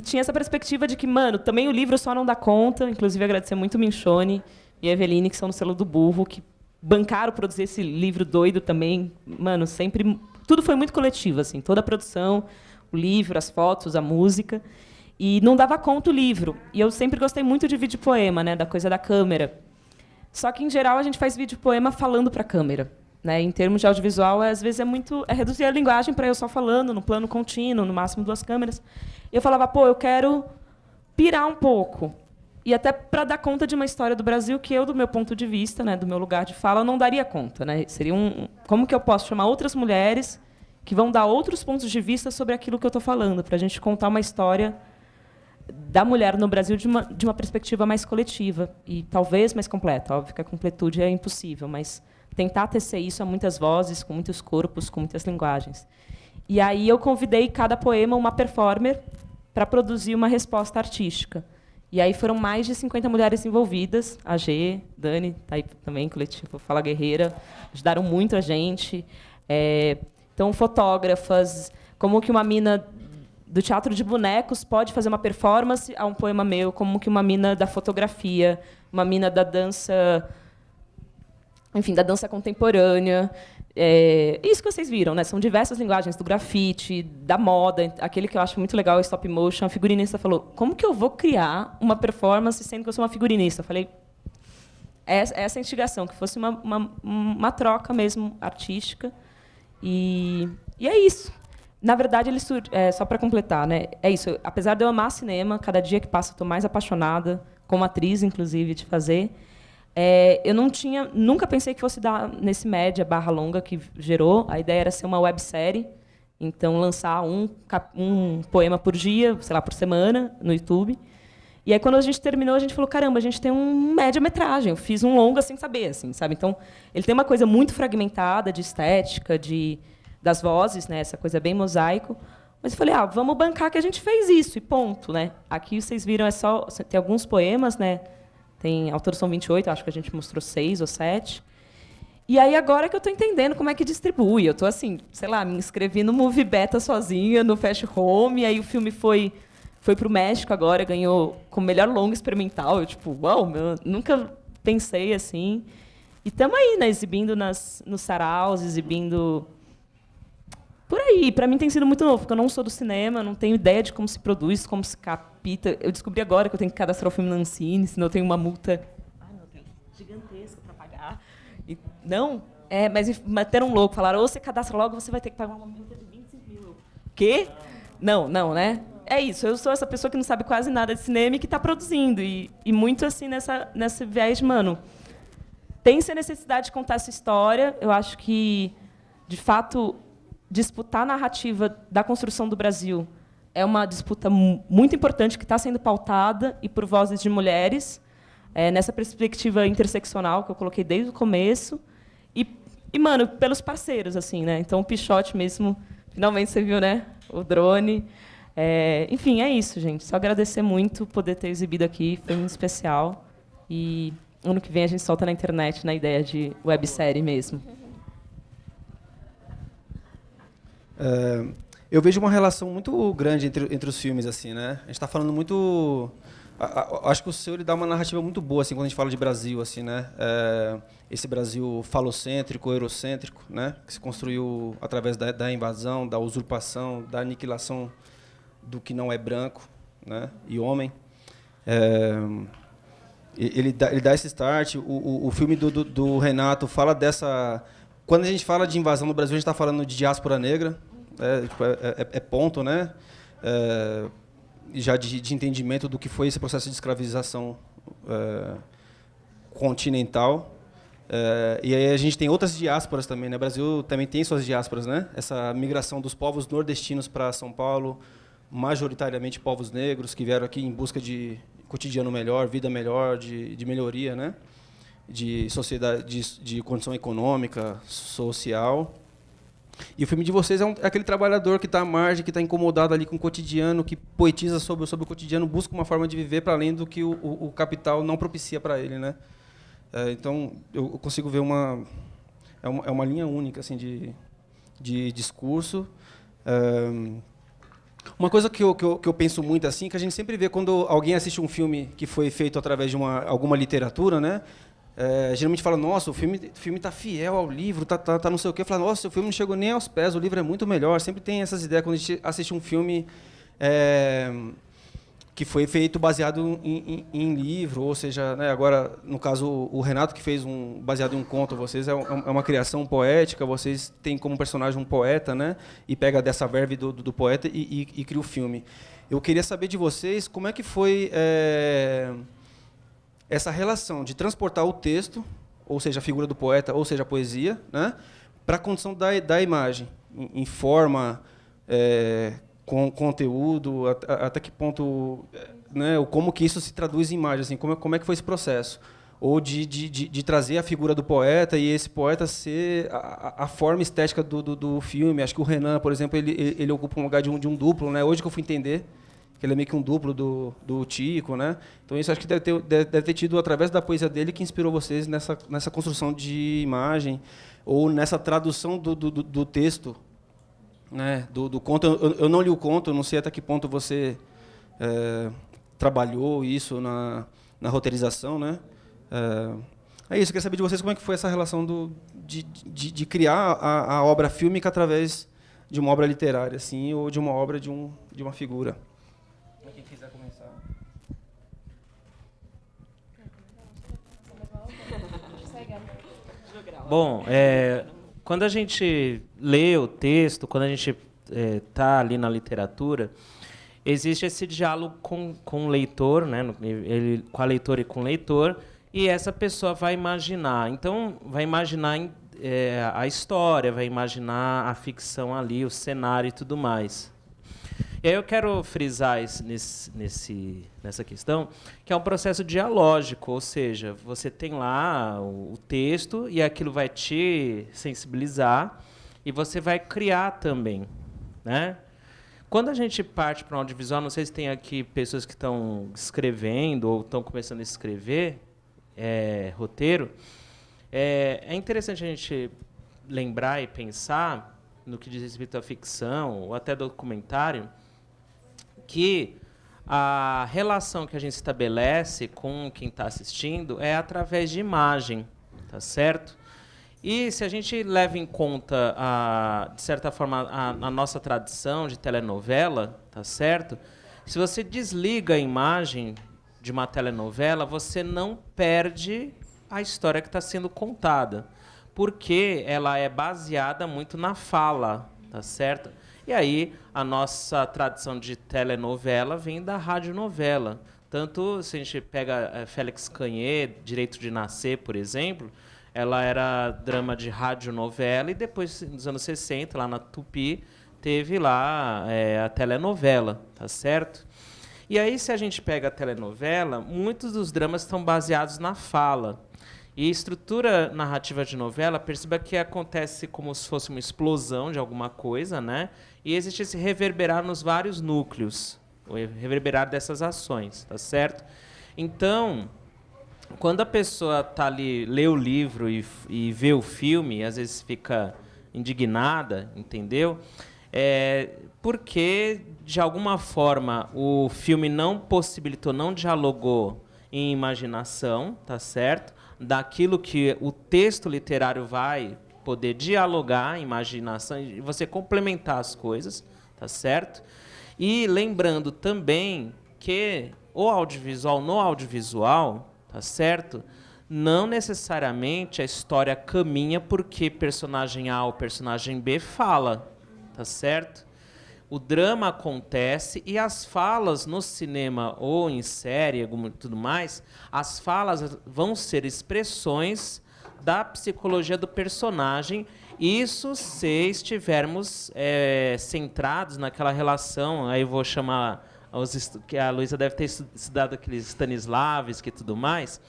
tinha essa perspectiva de que, mano, também o livro só não dá conta. Inclusive agradecer muito o Minchone e a Eveline, que são no Selo do Burro, que bancaram produzir esse livro doido também. Mano, sempre tudo foi muito coletivo, assim, toda a produção, o livro, as fotos, a música. E não dava conta o livro. E eu sempre gostei muito de vídeo poema, né, da coisa da câmera. Só que, em geral, a gente faz vídeo-poema falando para a câmera. Né? Em termos de audiovisual, às vezes é reduzir a linguagem para eu só falando, no plano contínuo, no máximo 2 câmeras. E eu falava, eu quero pirar um pouco. E até para dar conta de uma história do Brasil que eu, do meu ponto de vista, né, do meu lugar de fala, não daria conta. Né? Seria como que eu posso chamar outras mulheres que vão dar outros pontos de vista sobre aquilo que eu estou falando, para a gente contar uma história da mulher no Brasil de uma perspectiva mais coletiva e talvez mais completa. Óbvio que a completude é impossível, mas tentar tecer isso a muitas vozes, com muitos corpos, com muitas linguagens. E aí eu convidei cada poema uma performer para produzir uma resposta artística. E aí foram mais de 50 mulheres envolvidas, a G, Dani, tá aí também, coletivo Fala Guerreira, ajudaram muito a gente. Então, fotógrafas, como que uma mina do teatro de bonecos pode fazer uma performance a um poema meu, como que uma mina da fotografia, uma mina da dança, enfim, da dança contemporânea. Isso que vocês viram, né? São diversas linguagens, do grafite, da moda, aquele que eu acho muito legal, o stop motion. A figurinista falou, como que eu vou criar uma performance sendo que eu sou uma figurinista? Eu falei, essa instigação, que fosse uma troca mesmo artística. E é isso. Na verdade, só para completar, né? É isso. Apesar de eu amar cinema, cada dia que passa eu estou mais apaixonada, como atriz, inclusive, de fazer. Eu nunca pensei que fosse dar nesse média / longa que gerou. A ideia era ser uma websérie, então lançar um poema por dia, sei lá, por semana, no YouTube. E aí, quando a gente terminou, a gente falou, caramba, a gente tem um média-metragem. Eu fiz um longa sem saber, assim, sabe? Então, ele tem uma coisa muito fragmentada de estética, das vozes, né? Essa coisa bem mosaico. Mas eu falei, vamos bancar que a gente fez isso, e ponto. Né? Aqui, vocês viram, tem alguns poemas, né? Ao todo são 28, acho que a gente mostrou 6 ou 7. E aí, agora que eu estou entendendo como é que distribui. Eu estou, assim, sei lá, me inscrevi no Movie Beta sozinha, no Fast Home, e aí o filme foi para o México agora, ganhou como melhor longa experimental. Eu, uau, nunca pensei assim. E estamos aí, né? Exibindo nos saraus, exibindo... Por aí, para mim tem sido muito novo, porque eu não sou do cinema, não tenho ideia de como se produz, como se capta. Eu descobri agora que eu tenho que cadastrar o filme na Ancine, senão eu tenho uma multa gigantesca para pagar. Mas meteram um louco, falaram, ou você cadastra logo, você vai ter que pagar uma multa de 25 mil. Quê? Não, né? É isso, eu sou essa pessoa que não sabe quase nada de cinema e que está produzindo. E muito assim nessa viés de, tem-se a necessidade de contar essa história. Eu acho que, de fato, disputar a narrativa da construção do Brasil é uma disputa muito importante que está sendo pautada e por vozes de mulheres, nessa perspectiva interseccional que eu coloquei desde o começo e pelos parceiros, assim, né? Então o Pichote mesmo, finalmente você viu, né? O drone, enfim, é isso, gente. Só agradecer muito poder ter exibido aqui, foi muito especial e ano que vem a gente solta na internet na ideia de websérie mesmo. Eu vejo uma relação muito grande entre os filmes, assim, né? A gente está falando muito... Acho que o seu ele dá uma narrativa muito boa, assim, quando a gente fala de Brasil, assim, né? Esse Brasil falocêntrico, eurocêntrico, né? Que se construiu através da invasão, da usurpação, da aniquilação do que não é branco, né? E homem. Ele dá esse start. O filme do Renato fala dessa... Quando a gente fala de invasão no Brasil, a gente está falando de diáspora negra. É ponto, né? Já de entendimento do que foi esse processo de escravização continental. E aí a gente tem outras diásporas também, né? O Brasil também tem suas diásporas, né? Essa migração dos povos nordestinos para São Paulo, majoritariamente povos negros que vieram aqui em busca de cotidiano melhor, vida melhor, de melhoria, né? De sociedade, de condição econômica, social. E o filme de vocês é aquele trabalhador que está à margem, que está incomodado ali com o cotidiano, que poetiza sobre o cotidiano, busca uma forma de viver para além do que o capital não propicia para ele, né? Então, eu consigo ver uma linha única assim, de discurso. Uma coisa que eu penso muito assim, que a gente sempre vê quando alguém assiste um filme que foi feito através de alguma literatura, né? Geralmente fala, nossa, o filme está fiel ao livro, tá não sei o quê. Fala, nossa, o filme não chegou nem aos pés, o livro é muito melhor. Sempre tem essas ideias quando a gente assiste um filme que foi feito baseado em livro, ou seja, né, agora, no caso, o Renato, que fez baseado em um conto, vocês é uma criação poética, vocês têm como personagem um poeta, né, e pega dessa verve do poeta e cria o filme. Eu queria saber de vocês como é que foi... essa relação de transportar o texto, ou seja, a figura do poeta, ou seja, a poesia, né, para a condição da imagem, em forma, com conteúdo, até que ponto, né, como que isso se traduz em imagem, assim, como é que foi esse processo? Ou de trazer a figura do poeta e esse poeta ser a forma estética do filme. Acho que o Renan, por exemplo, ele ocupa um lugar de um duplo, né? Hoje que eu fui entender que ele é meio que um duplo do Tico, né? Então isso acho que deve ter tido através da poesia dele que inspirou vocês nessa construção de imagem ou nessa tradução do texto, né? Do conto. Eu não li o conto, eu não sei até que ponto você trabalhou isso na roteirização, né? É isso. Eu queria saber de vocês como é que foi essa relação de criar a obra fílmica através de uma obra literária, assim, ou de uma obra de uma figura. Quem quiser começar. Bom, quando a gente lê o texto, quando a gente está ali na literatura, existe esse diálogo com o leitor, né, com a leitora e com o leitor, e essa pessoa vai imaginar. Então, vai imaginar a história, vai imaginar a ficção ali, o cenário e tudo mais. E aí eu quero frisar nessa questão, que é um processo dialógico, ou seja, você tem lá o texto e aquilo vai te sensibilizar e você vai criar também, né? Quando a gente parte para o audiovisual, não sei se tem aqui pessoas que estão escrevendo ou estão começando a escrever roteiro, é interessante a gente lembrar e pensar no que diz respeito à ficção ou até documentário, que a relação que a gente estabelece com quem está assistindo é através de imagem, tá certo? E se a gente leva em conta, de certa forma, a nossa tradição de telenovela, tá certo? Se você desliga a imagem de uma telenovela, você não perde a história que está sendo contada, porque ela é baseada muito na fala, tá certo? E aí, a nossa tradição de telenovela vem da radionovela. Tanto, se a gente pega Félix Canhê, Direito de Nascer, por exemplo, ela era drama de radionovela e depois, nos anos 60, lá na Tupi, teve lá a telenovela, tá certo? E aí, se a gente pega a telenovela, muitos dos dramas estão baseados na fala. E a estrutura narrativa de novela, perceba que acontece como se fosse uma explosão de alguma coisa, né? E existe esse reverberar nos vários núcleos, o reverberar dessas ações, tá certo? Então, quando a pessoa tá ali, lê o livro e vê o filme, às vezes fica indignada, entendeu? Porque, de alguma forma, o filme não possibilitou, não dialogou em imaginação, tá certo? Daquilo que o texto literário vai poder dialogar, imaginação, e você complementar as coisas, tá certo? E lembrando também que o audiovisual, no audiovisual, tá certo? Não necessariamente a história caminha porque personagem A ou personagem B fala, tá certo? O drama acontece e as falas no cinema ou em série, tudo mais, as falas vão ser expressões da psicologia do personagem, isso se estivermos centrados naquela relação, aí eu vou chamar, que a Luísa deve ter estudado aqueles Stanislavski e tudo mais,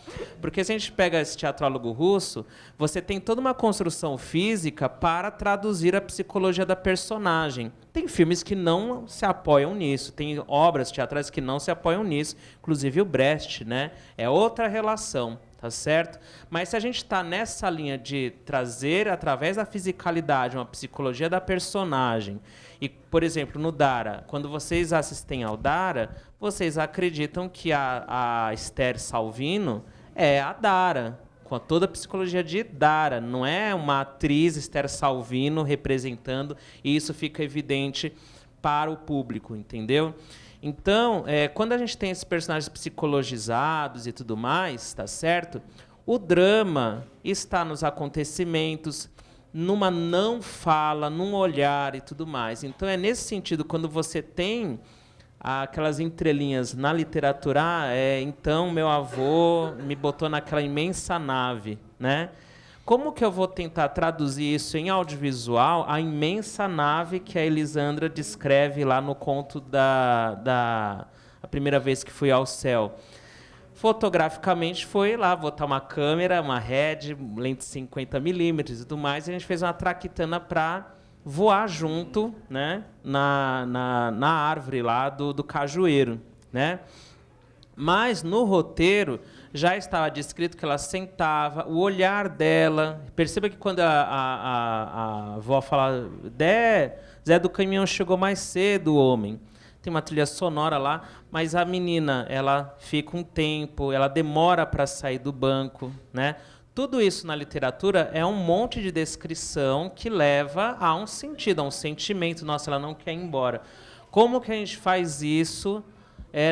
porque se a gente pega esse teatrólogo russo, você tem toda uma construção física para traduzir a psicologia da personagem. Tem filmes que não se apoiam nisso, tem obras teatrais que não se apoiam nisso, inclusive o Brecht, né? É outra relação. Tá certo? Mas se a gente está nessa linha de trazer, através da fisicalidade, uma psicologia da personagem, e, por exemplo, no Dara, quando vocês assistem ao Dara, vocês acreditam que a Esther Salvino é a Dara, com toda a psicologia de Dara, não é uma atriz Esther Salvino representando, e isso fica evidente para o público, entendeu? Então, quando a gente tem esses personagens psicologizados e tudo mais, tá certo? O drama está nos acontecimentos, numa não fala, num olhar e tudo mais. Então, é nesse sentido, quando você tem aquelas entrelinhas na literatura, então meu avô me botou naquela imensa nave, né? Como que eu vou tentar traduzir isso em audiovisual, a imensa nave que a Elisandra descreve lá no conto a primeira vez que fui ao céu? Fotograficamente foi lá, botar uma câmera, uma RED, lente 50mm e tudo mais, e a gente fez uma traquitana para voar junto, né, na árvore lá do cajueiro, né? Mas no roteiro já estava descrito que ela sentava, o olhar dela. Perceba que quando a avó fala, Zé do Caminhão chegou mais cedo, o homem. Tem uma trilha sonora lá, mas a menina, ela fica um tempo, ela demora para sair do banco, né? Tudo isso na literatura é um monte de descrição que leva a um sentido, a um sentimento. Nossa, ela não quer ir embora. Como que a gente faz isso?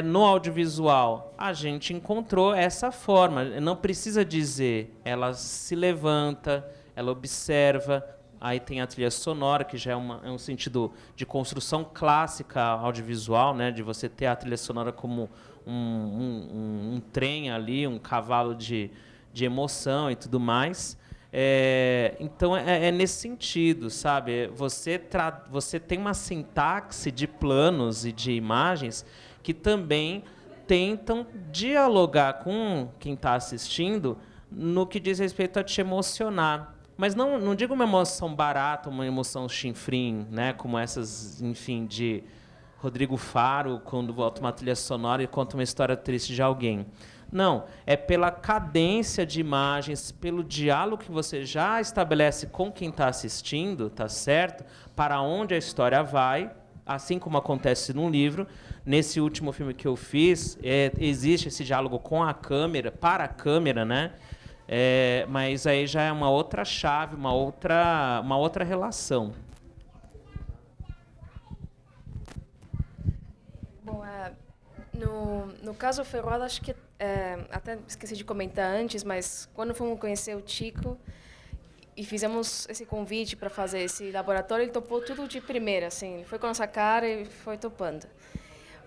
No audiovisual, a gente encontrou essa forma. Não precisa dizer. Ela se levanta, ela observa. Aí tem a trilha sonora, que já é um sentido de construção clássica audiovisual, né? De você ter a trilha sonora como um trem ali, um cavalo de emoção e tudo mais. Então, é nesse sentido, sabe? Você tem uma sintaxe de planos e de imagens que também tentam dialogar com quem está assistindo no que diz respeito a te emocionar. Mas não digo uma emoção barata, uma emoção chinfrim, né, como essas, enfim, de Rodrigo Faro, quando volta uma trilha sonora e conta uma história triste de alguém. Não, é pela cadência de imagens, pelo diálogo que você já estabelece com quem está assistindo, tá certo? Para onde a história vai, assim como acontece num livro. Nesse último filme que eu fiz, existe esse diálogo com a câmera, para a câmera, né? Mas aí já é uma outra chave, uma outra relação. Bom, no caso Ferroada, acho que até esqueci de comentar antes, mas quando fomos conhecer o Chico e fizemos esse convite para fazer esse laboratório, ele topou tudo de primeira, assim, ele foi com a nossa cara e foi topando.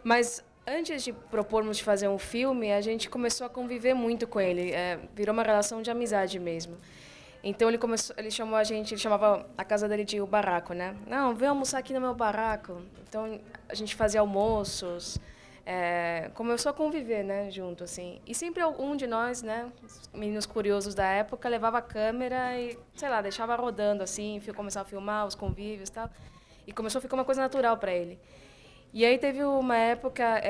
Mas antes de propormos de fazer um filme, a gente começou a conviver muito com ele, virou uma relação de amizade mesmo. Então ele chamou a gente, ele chamava a casa dele de o barraco, né? Não, vem almoçar aqui no meu barraco. Então a gente fazia almoços, começou a conviver, né, junto assim. E sempre um de nós, né, meninos curiosos da época, levava a câmera e, sei lá, deixava rodando assim, começava a filmar os convívios e tal. E começou a ficar uma coisa natural para ele. E aí teve uma época,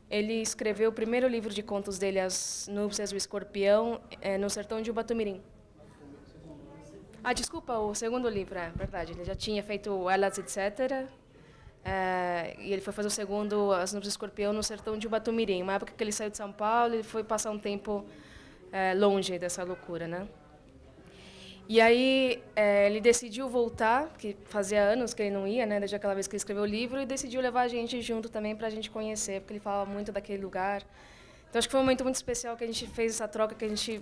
ele escreveu o primeiro livro de contos dele, As Núpcias do Escorpião, no sertão de Ubatumirim. Ah, desculpa, o segundo livro, é verdade. Ele já tinha feito Elas, etc. E ele foi fazer o segundo, As Nuvens do Escorpião, no sertão de Ubatumirim. Uma época que ele saiu de São Paulo, ele foi passar um tempo longe dessa loucura, né? E aí ele decidiu voltar, que fazia anos que ele não ia, né, desde aquela vez que ele escreveu o livro, e decidiu levar a gente junto também para a gente conhecer, porque ele falava muito daquele lugar. Então acho que foi um momento muito especial que a gente fez essa troca, que a gente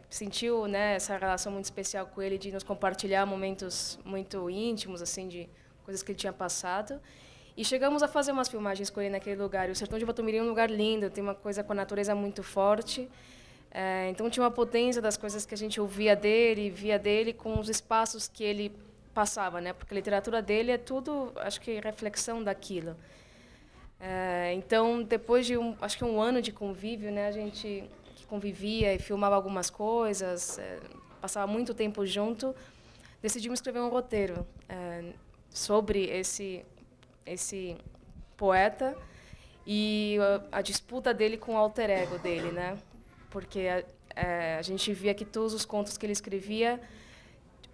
sentiu, né, essa relação muito especial com ele, de nos compartilhar momentos muito íntimos, assim, de coisas que ele tinha passado. E chegamos a fazer umas filmagens com ele naquele lugar. E o sertão de Ubatumirim é um lugar lindo, tem uma coisa com a natureza muito forte. Então tinha uma potência das coisas que a gente ouvia dele, via dele, com os espaços que ele passava, né? Porque a literatura dele é tudo, acho que, reflexão daquilo. Então, depois de acho que um ano de convívio, né, a gente que convivia e filmava algumas coisas, passava muito tempo junto, decidimos escrever um roteiro sobre esse poeta e a disputa dele com o alter ego dele, né? Porque a gente via que todos os contos que ele escrevia,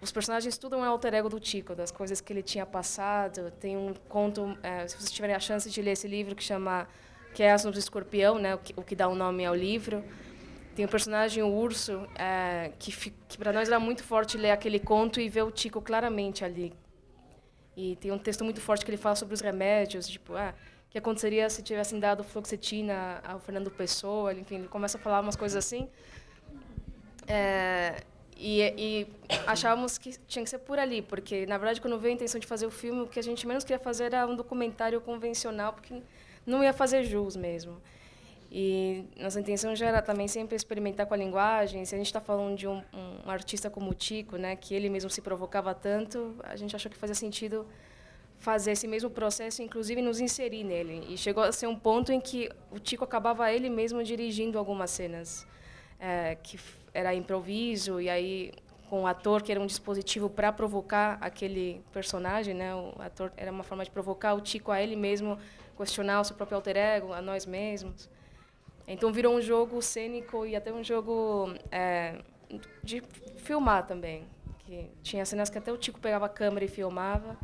os personagens tudo é um alter ego do Chico, das coisas que ele tinha passado. Tem um conto, se vocês tiverem a chance de ler esse livro, que é As Nuvens do Escorpião, né, o que dá o nome ao livro. Tem um personagem, o Urso, que para nós era muito forte ler aquele conto e ver o Chico claramente ali. E tem um texto muito forte que ele fala sobre os remédios, tipo, o que aconteceria se tivessem dado fluoxetina ao Fernando Pessoa, enfim, ele começa a falar umas coisas assim. E achávamos que tinha que ser por ali, porque, na verdade, quando veio a intenção de fazer o filme, o que a gente menos queria fazer era um documentário convencional, porque não ia fazer jus mesmo. E nossa intenção já era também sempre experimentar com a linguagem. Se a gente está falando de um artista como o Chico, né, que ele mesmo se provocava tanto, a gente achou que fazia sentido fazer esse mesmo processo, inclusive nos inserir nele. E chegou a ser um ponto em que o Chico acabava ele mesmo dirigindo algumas cenas, que era improviso, e aí com o ator, que era um dispositivo para provocar aquele personagem, né? O ator era uma forma de provocar o Chico a ele mesmo, questionar o seu próprio alter ego, a nós mesmos. Então virou um jogo cênico e até um jogo de filmar também, que tinha cenas que até o Chico pegava a câmera e filmava.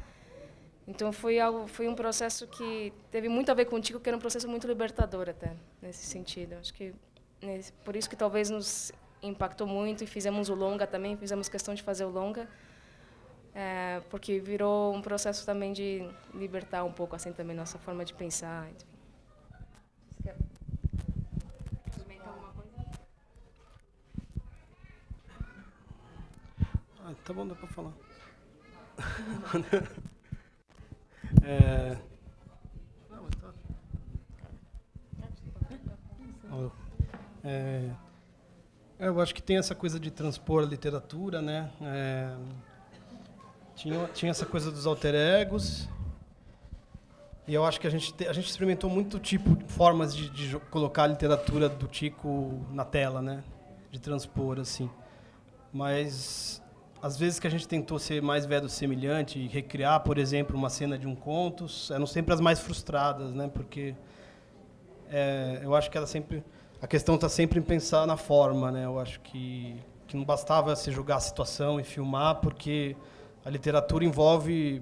Então foi um processo que teve muito a ver com o Chico, que era um processo muito libertador até nesse sentido. Acho que por isso que talvez nos impactou muito, e fizemos o longa também, fizemos questão de fazer o longa, porque virou um processo também de libertar um pouco assim também nossa forma de pensar. Enfim. Você quer comentar alguma coisa? Tá bom, dá para falar. Não, mas tá. Eu acho que tem essa coisa de transpor a literatura, né? Tinha essa coisa dos alter egos, e eu acho que a gente experimentou muito tipo de formas de colocar a literatura do Chico na tela, né? De transpor, assim. Mas às vezes que a gente tentou ser mais verossemelhante e recriar, por exemplo, uma cena de um conto, eram sempre as mais frustradas, né? Porque eu acho que a questão está sempre em pensar na forma, né? Eu acho que não bastava se julgar a situação e filmar, porque a literatura envolve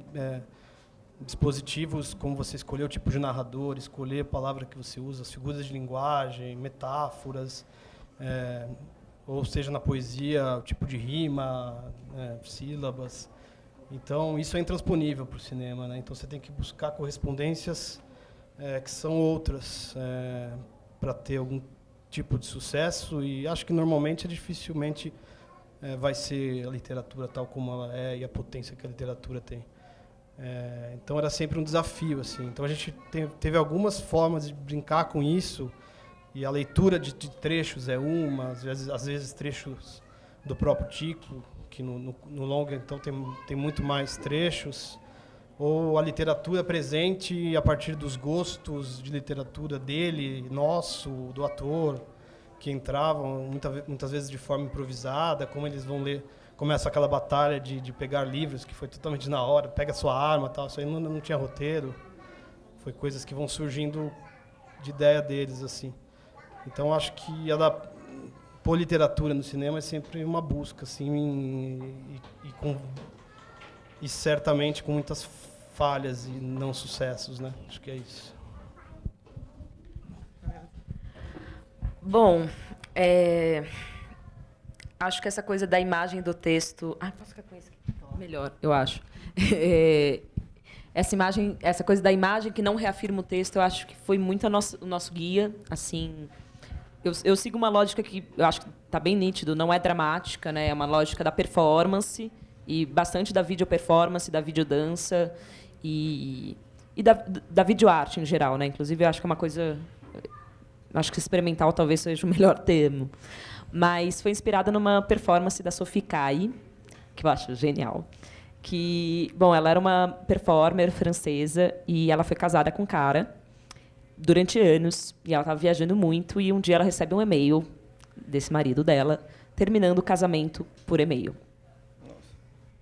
dispositivos, como você escolher o tipo de narrador, escolher a palavra que você usa, as figuras de linguagem, metáforas, ou seja, na poesia, o tipo de rima, sílabas. Então, isso é intransponível para o cinema, né? Então, você tem que buscar correspondências que são outras para ter algum tipo de sucesso, e acho que normalmente dificilmente vai ser a literatura tal como ela é e a potência que a literatura tem. Então, era sempre um desafio, assim. Então, a gente teve algumas formas de brincar com isso. E a leitura de trechos é uma, às vezes trechos do próprio Chico, que no longa então tem muito mais trechos, ou a literatura presente a partir dos gostos de literatura dele, nosso, do ator, que entravam muitas vezes de forma improvisada, como eles vão ler, começa aquela batalha de pegar livros, que foi totalmente na hora, pega sua arma, tal, isso aí não tinha roteiro, foi coisas que vão surgindo de ideia deles, assim. Então, acho que por literatura no cinema é sempre uma busca, assim, e certamente com muitas falhas e não sucessos, né? Acho que é isso. Bom, acho que essa coisa da imagem do texto... posso ficar com isso? Melhor, eu acho. Essa coisa da imagem que não reafirma o texto, eu acho que foi muito o nosso guia, assim... Eu sigo uma lógica que eu acho que está bem nítido, não é dramática, né? É uma lógica da performance, e bastante da videoperformance, da videodança e da videoarte em geral, né? Inclusive, eu acho que é uma coisa... Acho que experimental talvez seja o melhor termo. Mas foi inspirada numa performance da Sophie Caille, que eu acho genial. Bom, ela era uma performer francesa e ela foi casada com um cara durante anos, e ela estava viajando muito, e um dia ela recebe um e-mail desse marido dela, terminando o casamento por e-mail.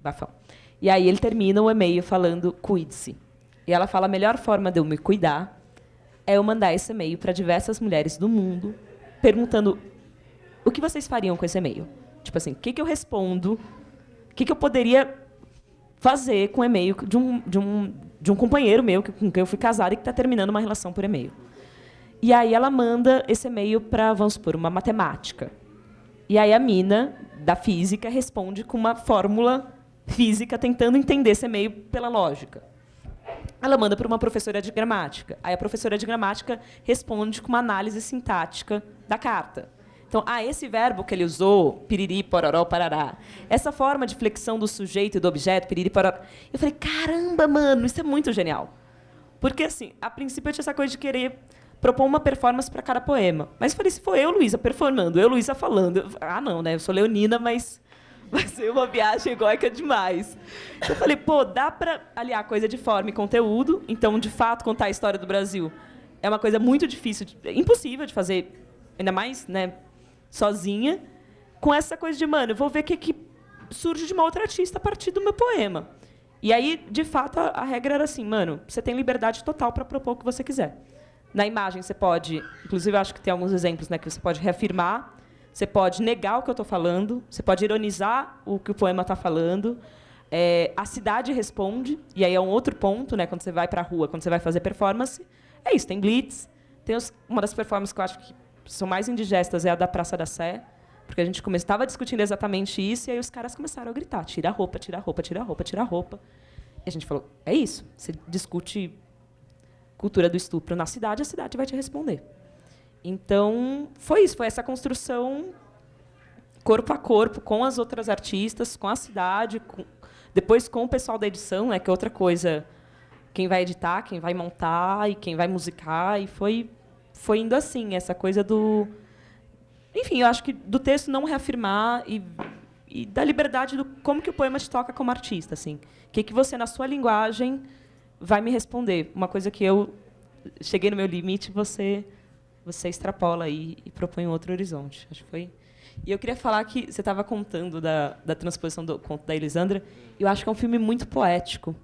Bafão. E aí ele termina o e-mail falando, cuide-se. E ela fala, a melhor forma de eu me cuidar é eu mandar esse e-mail para diversas mulheres do mundo, perguntando o que vocês fariam com esse e-mail. Tipo assim, o que eu respondo, o que eu poderia fazer com o e-mail de um companheiro meu com quem eu fui casada e que está terminando uma relação por e-mail. E aí ela manda esse e-mail para, vamos supor, uma matemática. E aí a mina da física responde com uma fórmula física tentando entender esse e-mail pela lógica. Ela manda para uma professora de gramática. Aí a professora de gramática responde com uma análise sintática da carta. Então, esse verbo que ele usou, piriri, pororó, parará, essa forma de flexão do sujeito e do objeto, piriri, pororó, eu falei, caramba, mano, isso é muito genial. Porque, assim, a princípio eu tinha essa coisa de querer propor uma performance para cada poema. Mas eu falei, se for eu, Luísa, performando, eu, Luísa, falando. Não, né? Eu sou leonina, mas vai ser uma viagem egóica demais. Então, eu falei, dá para aliar coisa de forma e conteúdo. Então, de fato, contar a história do Brasil é uma coisa muito difícil, impossível de fazer, ainda mais, né, sozinha, com essa coisa de, mano, eu vou ver o que surge de uma outra artista a partir do meu poema. E aí, de fato, a regra era assim, mano, você tem liberdade total para propor o que você quiser. Na imagem, você pode, inclusive, eu acho que tem alguns exemplos, né, que você pode reafirmar, você pode negar o que eu estou falando, você pode ironizar o que o poema está falando, a cidade responde, e aí é um outro ponto, né, quando você vai para a rua, quando você vai fazer performance, é isso, tem blitz, tem uma das performances que eu acho que são mais indigestas é a da Praça da Sé, porque a gente estava discutindo exatamente isso, e aí os caras começaram a gritar, tira a roupa, tira a roupa, tira a roupa, tira a roupa. E a gente falou, é isso, você discute cultura do estupro na cidade, a cidade vai te responder. Então, foi isso, foi essa construção corpo a corpo, com as outras artistas, com a cidade, depois com o pessoal da edição, né, que é outra coisa, quem vai editar, quem vai montar e quem vai musicar, e foi indo assim, essa coisa do... Enfim, eu acho que do texto não reafirmar e da liberdade do como que o poema te toca como artista, assim. O que você, na sua linguagem, vai me responder. Uma coisa que eu cheguei no meu limite, você extrapola aí e propõe um outro horizonte. Acho que foi... E eu queria falar que você estava contando da transposição do conto da Elisandra, eu acho que é um filme muito poético.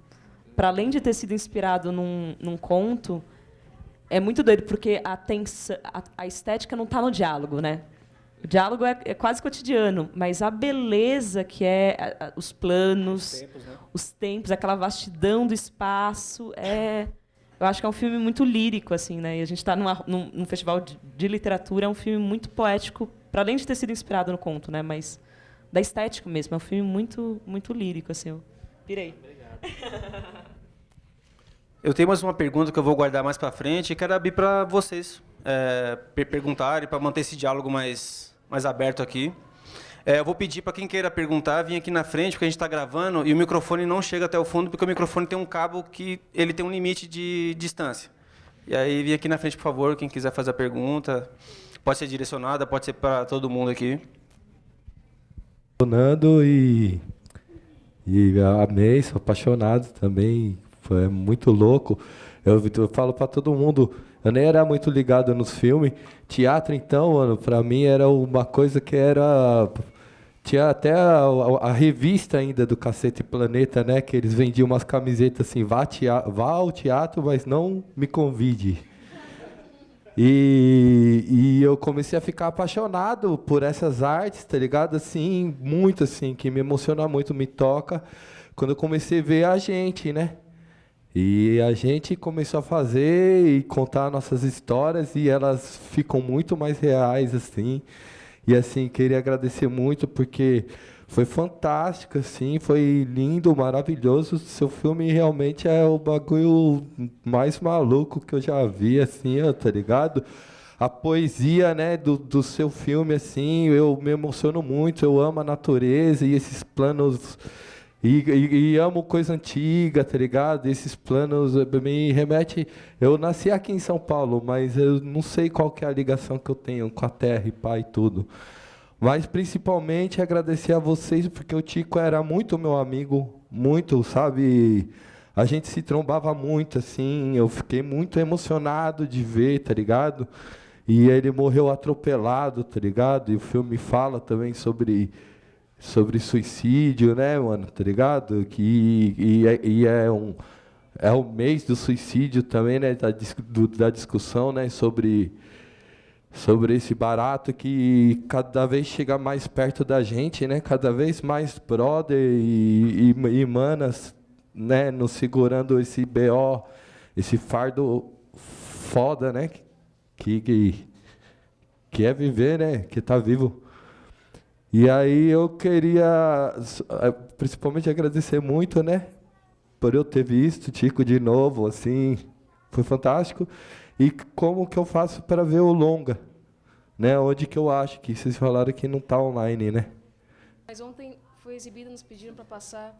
Para além de ter sido inspirado num conto, é muito doido, porque a estética não está no diálogo, né? O diálogo é quase cotidiano, mas a beleza que é os planos, os tempos, aquela vastidão do espaço, eu acho que é um filme muito lírico, assim, né? E a gente está num festival de literatura, é um filme muito poético, para além de ter sido inspirado no conto, né? Mas da estética mesmo, é um filme muito, muito lírico, assim. Eu pirei. Obrigado. Eu tenho mais uma pergunta que eu vou guardar mais para frente e quero abrir para vocês perguntarem, para manter esse diálogo mais aberto aqui. Eu vou pedir para quem queira perguntar, vir aqui na frente, porque a gente está gravando e o microfone não chega até o fundo, porque o microfone tem um cabo que ele tem um limite de distância. E aí, vir aqui na frente, por favor, quem quiser fazer a pergunta. Pode ser direcionada, pode ser para todo mundo aqui. E amei, sou apaixonado também. Foi muito louco. Eu falo para todo mundo, eu nem era muito ligado nos filmes. Teatro, então, mano, para mim era uma coisa que era... Tinha até a revista ainda do Cacete Planeta, né? Que eles vendiam umas camisetas assim, vá ao teatro, mas não me convide. E eu comecei a ficar apaixonado por essas artes, tá ligado? Assim, muito assim, que me emociona muito, me toca, quando eu comecei a ver a gente, né? E a gente começou a fazer e contar nossas histórias e elas ficam muito mais reais, assim. E, assim, queria agradecer muito porque foi fantástico, assim, foi lindo, maravilhoso. Seu filme realmente é o bagulho mais maluco que eu já vi, assim, ó, tá ligado? A poesia, né, do seu filme, assim, eu me emociono muito, eu amo a natureza e esses planos... E amo coisa antiga, tá ligado? Esses planos me remete... Eu nasci aqui em São Paulo, mas eu não sei qual que é a ligação que eu tenho com a terra e pai e tudo. Mas, principalmente, agradecer a vocês, porque o Tico era muito meu amigo, muito, sabe? A gente se trombava muito, assim, eu fiquei muito emocionado de ver, tá ligado? E ele morreu atropelado, tá ligado? E o filme fala também sobre suicídio, né, mano, tá ligado? É o mês do suicídio também, né, da discussão, né, sobre esse barato que cada vez chega mais perto da gente, né, cada vez mais brother e manas, né, nos segurando esse BO, esse fardo foda, né, que é viver, né, que tá vivo. E aí eu queria, principalmente, agradecer muito, né, por eu ter visto o Tico de novo, assim, foi fantástico. E como que eu faço para ver o longa, né, onde que eu acho que vocês falaram que não está online, né? Mas ontem foi exibido, nos pediram para passar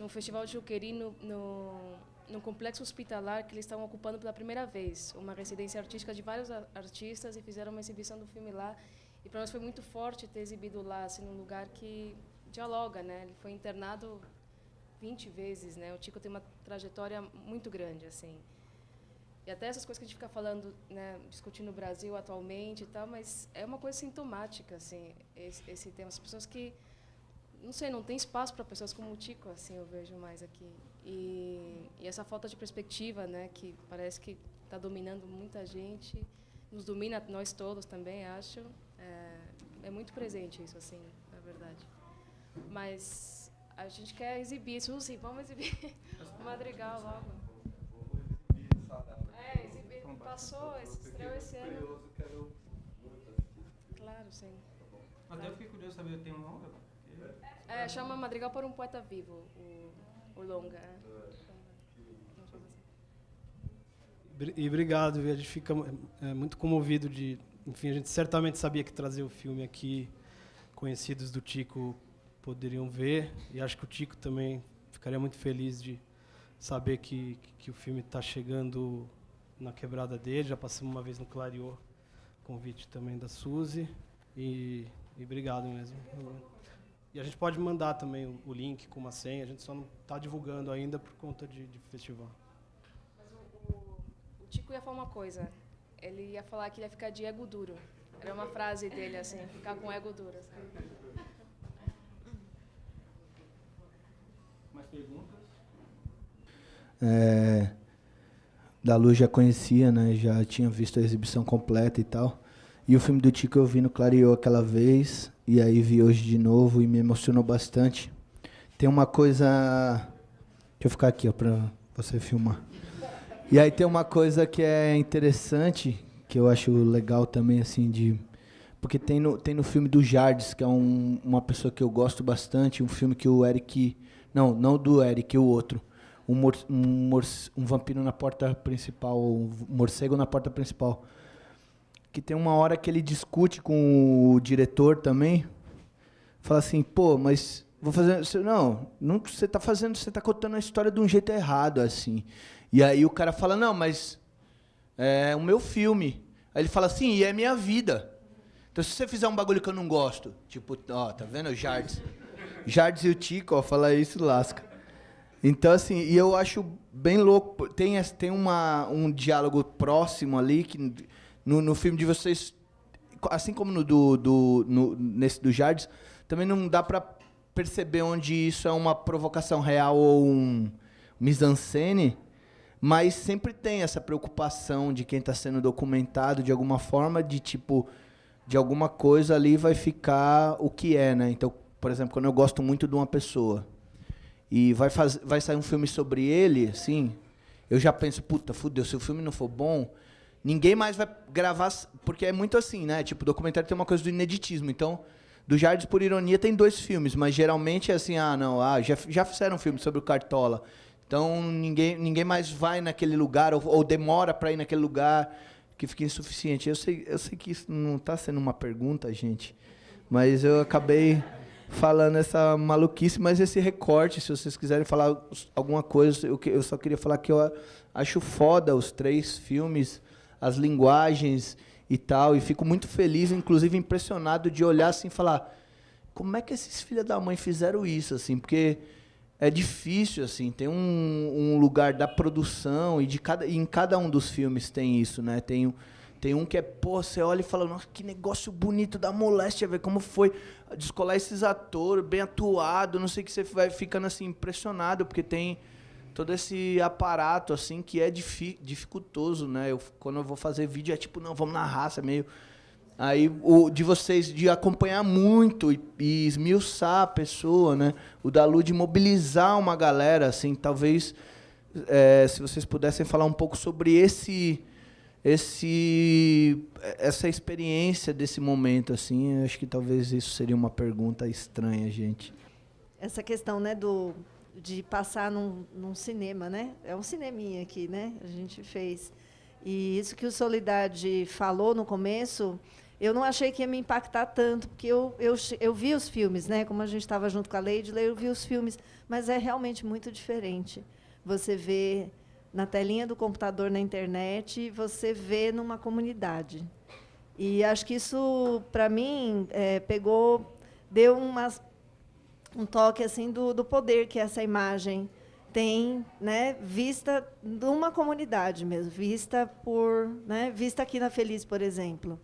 no Festival de Juqueri, no complexo hospitalar que eles estavam ocupando pela primeira vez, uma residência artística de vários artistas, e fizeram uma exibição do filme lá. E para nós foi muito forte ter exibido lá, assim, num lugar que dialoga, né? Ele foi internado 20 vezes, né? O Tico tem uma trajetória muito grande, assim. E até essas coisas que a gente fica falando, né, discutindo no Brasil atualmente e tal, mas é uma coisa sintomática, assim, esse tema. As pessoas que, não sei, não tem espaço para pessoas como o Tico, assim, eu vejo mais aqui. E essa falta de perspectiva, né, que parece que está dominando muita gente, nos domina nós todos também, acho. É muito presente isso, assim, na verdade. Mas a gente quer exibir. Suzy, vamos exibir o Madrigal logo. Exibir. Passou, estreou esse ano. Claro, sim. Mas eu fiquei curioso saber, tem um nome? Chama Madrigal para um Poeta Vivo, o longa. E obrigado, viu? A gente fica muito comovido de... Enfim, a gente certamente sabia que trazer o filme aqui, conhecidos do Tico poderiam ver, e acho que o Tico também ficaria muito feliz de saber que o filme está chegando na quebrada dele. Já passamos uma vez no Clariô, convite também da Suzy, e obrigado mesmo. E a gente pode mandar também o link com uma senha, a gente só não está divulgando ainda por conta de festival. Mas o Tico ia falar uma coisa. Ele ia falar que ele ia ficar de ego duro. Era uma frase dele, assim, ficar com ego duro. Sabe? Mais perguntas? Da Lu já conhecia, né? Já tinha visto a exibição completa e tal. E o filme do Tico eu vi no Clariô aquela vez, e aí vi hoje de novo e me emocionou bastante. Tem uma coisa... Deixa eu ficar aqui, ó, para você filmar. E aí tem uma coisa que é interessante, que eu acho legal também, assim, porque tem no filme do Jardes, que é uma pessoa que eu gosto bastante, um filme que o Eric... Não do Eric, o outro. Um vampiro na porta principal, um morcego na porta principal. Que tem uma hora que ele discute com o diretor também, fala assim, pô, mas vou fazer... Não você está fazendo, você está contando a história de um jeito errado, assim. E aí o cara fala, não, mas é o meu filme. Aí ele fala assim, e é minha vida. Então se você fizer um bagulho que eu não gosto, tipo, ó, tá vendo o Jardes? Jardes e o Tico, ó, fala isso, lasca. Então, assim, e eu acho bem louco, tem um diálogo próximo ali, que no filme de vocês, assim como nesse do Jardes, também não dá para perceber onde isso é uma provocação real ou um mise-en-scène, Mas sempre tem essa preocupação de quem está sendo documentado, de alguma forma, de tipo, de alguma coisa ali vai ficar o que é, né? Então, por exemplo, quando eu gosto muito de uma pessoa e vai sair um filme sobre ele, assim, eu já penso, puta, fudeu, se o filme não for bom, ninguém mais vai gravar, porque é muito assim, né? Tipo, o documentário tem uma coisa do ineditismo. Então, do Jardim por Ironia tem 2 filmes, mas geralmente é assim, já fizeram um filme sobre o Cartola. Então, ninguém mais vai naquele lugar, ou demora para ir naquele lugar, que fica insuficiente. Eu sei que isso não está sendo uma pergunta, gente, mas eu acabei falando essa maluquice, mas esse recorte, se vocês quiserem falar alguma coisa, eu só queria falar que eu acho foda os 3 filmes, as linguagens e tal, e fico muito feliz, inclusive impressionado de olhar assim e falar, como é que esses filhos da mãe fizeram isso, assim, porque é difícil, assim, tem um lugar da produção, e em cada um dos filmes tem isso, né? Tem um que é, pô, você olha e fala, nossa, que negócio bonito da moléstia, velho, como foi descolar esses atores, bem atuado, não sei o que, você vai ficando assim, impressionado, porque tem todo esse aparato, assim, que é dificultoso, né? Quando eu vou fazer vídeo, é tipo, não, vamos na raça, meio... Aí, de vocês, de acompanhar muito e esmiuçar a pessoa, né? O da Lu de mobilizar uma galera, assim, talvez, se vocês pudessem falar um pouco sobre essa experiência desse momento, assim, acho que talvez isso seria uma pergunta estranha, gente. Essa questão, né, de passar num cinema, né? É um cineminha aqui, né? A gente fez. E isso que o Soledade falou no começo, eu não achei que ia me impactar tanto, porque eu vi os filmes, né? Como a gente estava junto com a Leide, eu vi os filmes, mas é realmente muito diferente. Você vê na telinha do computador, na internet, e você vê numa comunidade. E acho que isso, para mim, deu um toque assim do poder que essa imagem tem, né, vista numa comunidade mesmo, vista aqui na Feliz, por exemplo.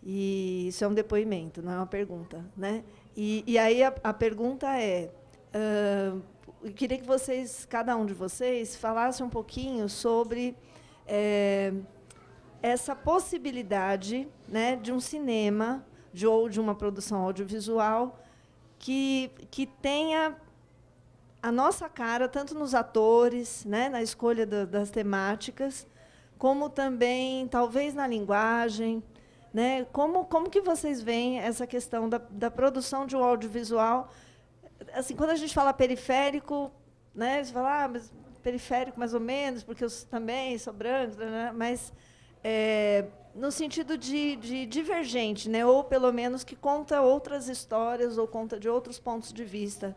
E isso é um depoimento, não é uma pergunta, né? E aí a pergunta é, eu queria que cada um de vocês, falasse um pouquinho sobre essa possibilidade, né, de um cinema ou de uma produção audiovisual que tenha a nossa cara, tanto nos atores, né, na escolha das temáticas, como também, talvez, na linguagem, né? Como que vocês veem essa questão da produção de um audiovisual? Assim, quando a gente fala periférico, né, você fala, mas periférico mais ou menos, porque eu também sou branco, né, mas no sentido de divergente, né, ou pelo menos que conta outras histórias ou conta de outros pontos de vista,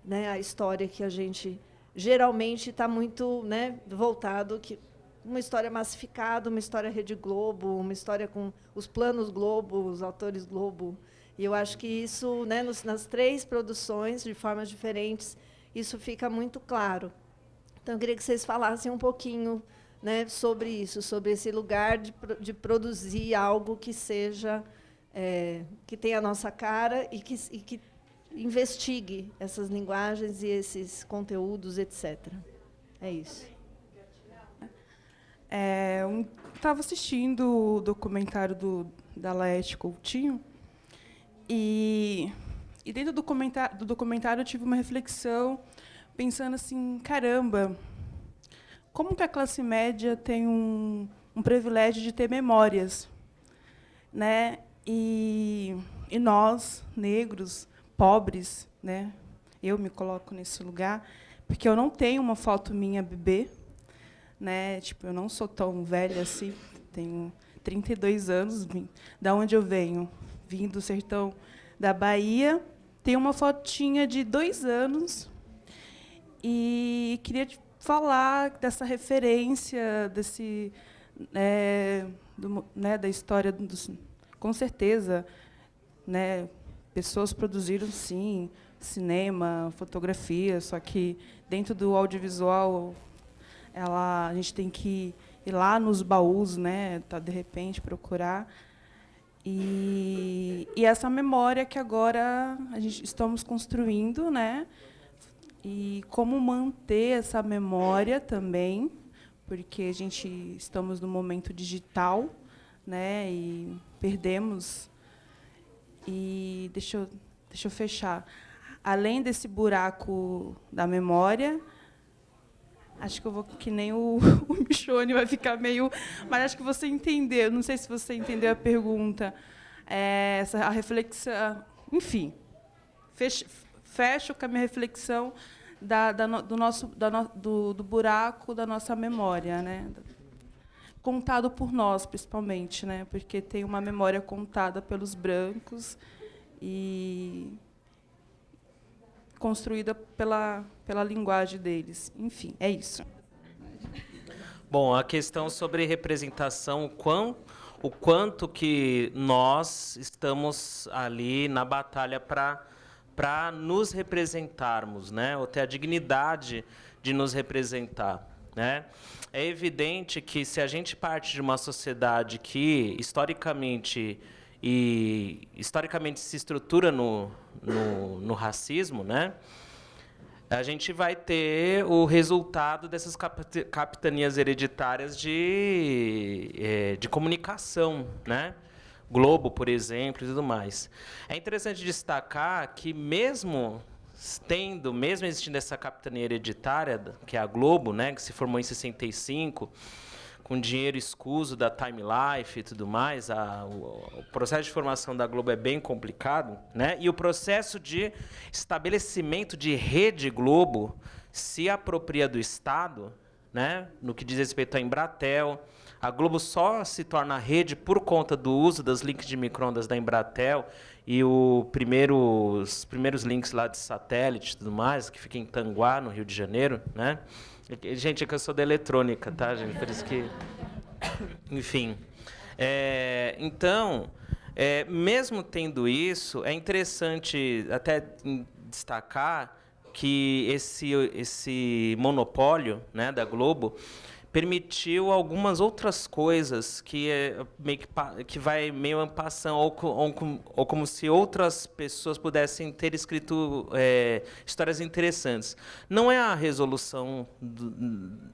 né, a história que a gente geralmente está muito, né, voltado uma história massificada, uma história Rede Globo, uma história com os planos Globo, os autores Globo. E eu acho que isso, né, nas 3 produções, de formas diferentes, isso fica muito claro. Então, eu queria que vocês falassem um pouquinho, né, sobre isso, sobre esse lugar de produzir algo que seja, que tenha a nossa cara e que investigue essas linguagens e esses conteúdos, etc. É isso. Estava assistindo o documentário da Laerte Coutinho e dentro do documentário eu tive uma reflexão pensando assim, caramba, como que a classe média tem um privilégio de ter memórias, né? E nós, negros, pobres, né? Eu me coloco nesse lugar, porque eu não tenho uma foto minha bebê, né? Tipo, eu não sou tão velha assim, tenho 32 anos, da onde eu venho, vim do sertão da Bahia, tenho uma fotinha de 2 anos e queria falar dessa referência, da história, com certeza, né? Pessoas produziram, sim, cinema, fotografia, só que dentro do audiovisual a gente tem que ir lá nos baús, né, de repente procurar. E essa memória que agora estamos construindo, né, e como manter essa memória também, porque a gente estamos no momento digital, né, e perdemos. E deixa eu fechar. Além desse buraco da memória, acho que eu vou que nem o Michone, vai ficar meio... Mas acho que você entendeu, não sei se você entendeu a pergunta. A reflexão... Enfim, fecho com a minha reflexão do buraco da nossa memória, né? Contado por nós, principalmente, né? Porque tem uma memória contada pelos brancos e construída pela linguagem deles. Enfim, é isso. Bom, a questão sobre representação, o quanto que nós estamos ali na batalha para nos representarmos, né? Ou ter a dignidade de nos representar, né? É evidente que, se a gente parte de uma sociedade que historicamente se estrutura no racismo, né, a gente vai ter o resultado dessas capitanias hereditárias de comunicação, né? Globo, por exemplo, e tudo mais. É interessante destacar que, mesmo existindo essa capitania hereditária, que é a Globo, né, que se formou em 65, com dinheiro escuso da Time Life e tudo mais, o processo de formação da Globo é bem complicado, né? E o processo de estabelecimento de rede Globo se apropria do Estado, né, no que diz respeito à Embratel. A Globo só se torna rede por conta do uso das links de micro-ondas da Embratel e os primeiros links lá de satélite e tudo mais, que fica em Tanguá, no Rio de Janeiro, né? Gente, é que eu sou da eletrônica, tá, gente? Por isso que... Enfim. Então, mesmo tendo isso, é interessante até destacar que esse monopólio, né, da Globo permitiu algumas outras coisas que vai meio en passant, ou como se outras pessoas pudessem ter escrito histórias interessantes. Não é a resolução,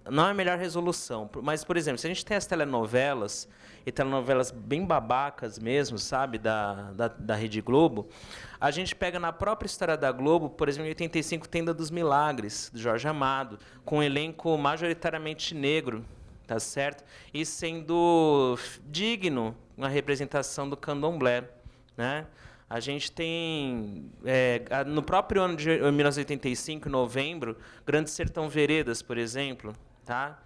não é a melhor resolução, mas, por exemplo, se a gente tem as telenovelas, e telenovelas bem babacas mesmo, sabe, da Rede Globo, a gente pega na própria história da Globo, por exemplo, em 85, Tenda dos Milagres, do Jorge Amado, com um elenco majoritariamente negro, tá certo? E sendo digno uma representação do candomblé, né? A gente tem, no próprio ano de 1985, em novembro, Grande Sertão Veredas, por exemplo, tá?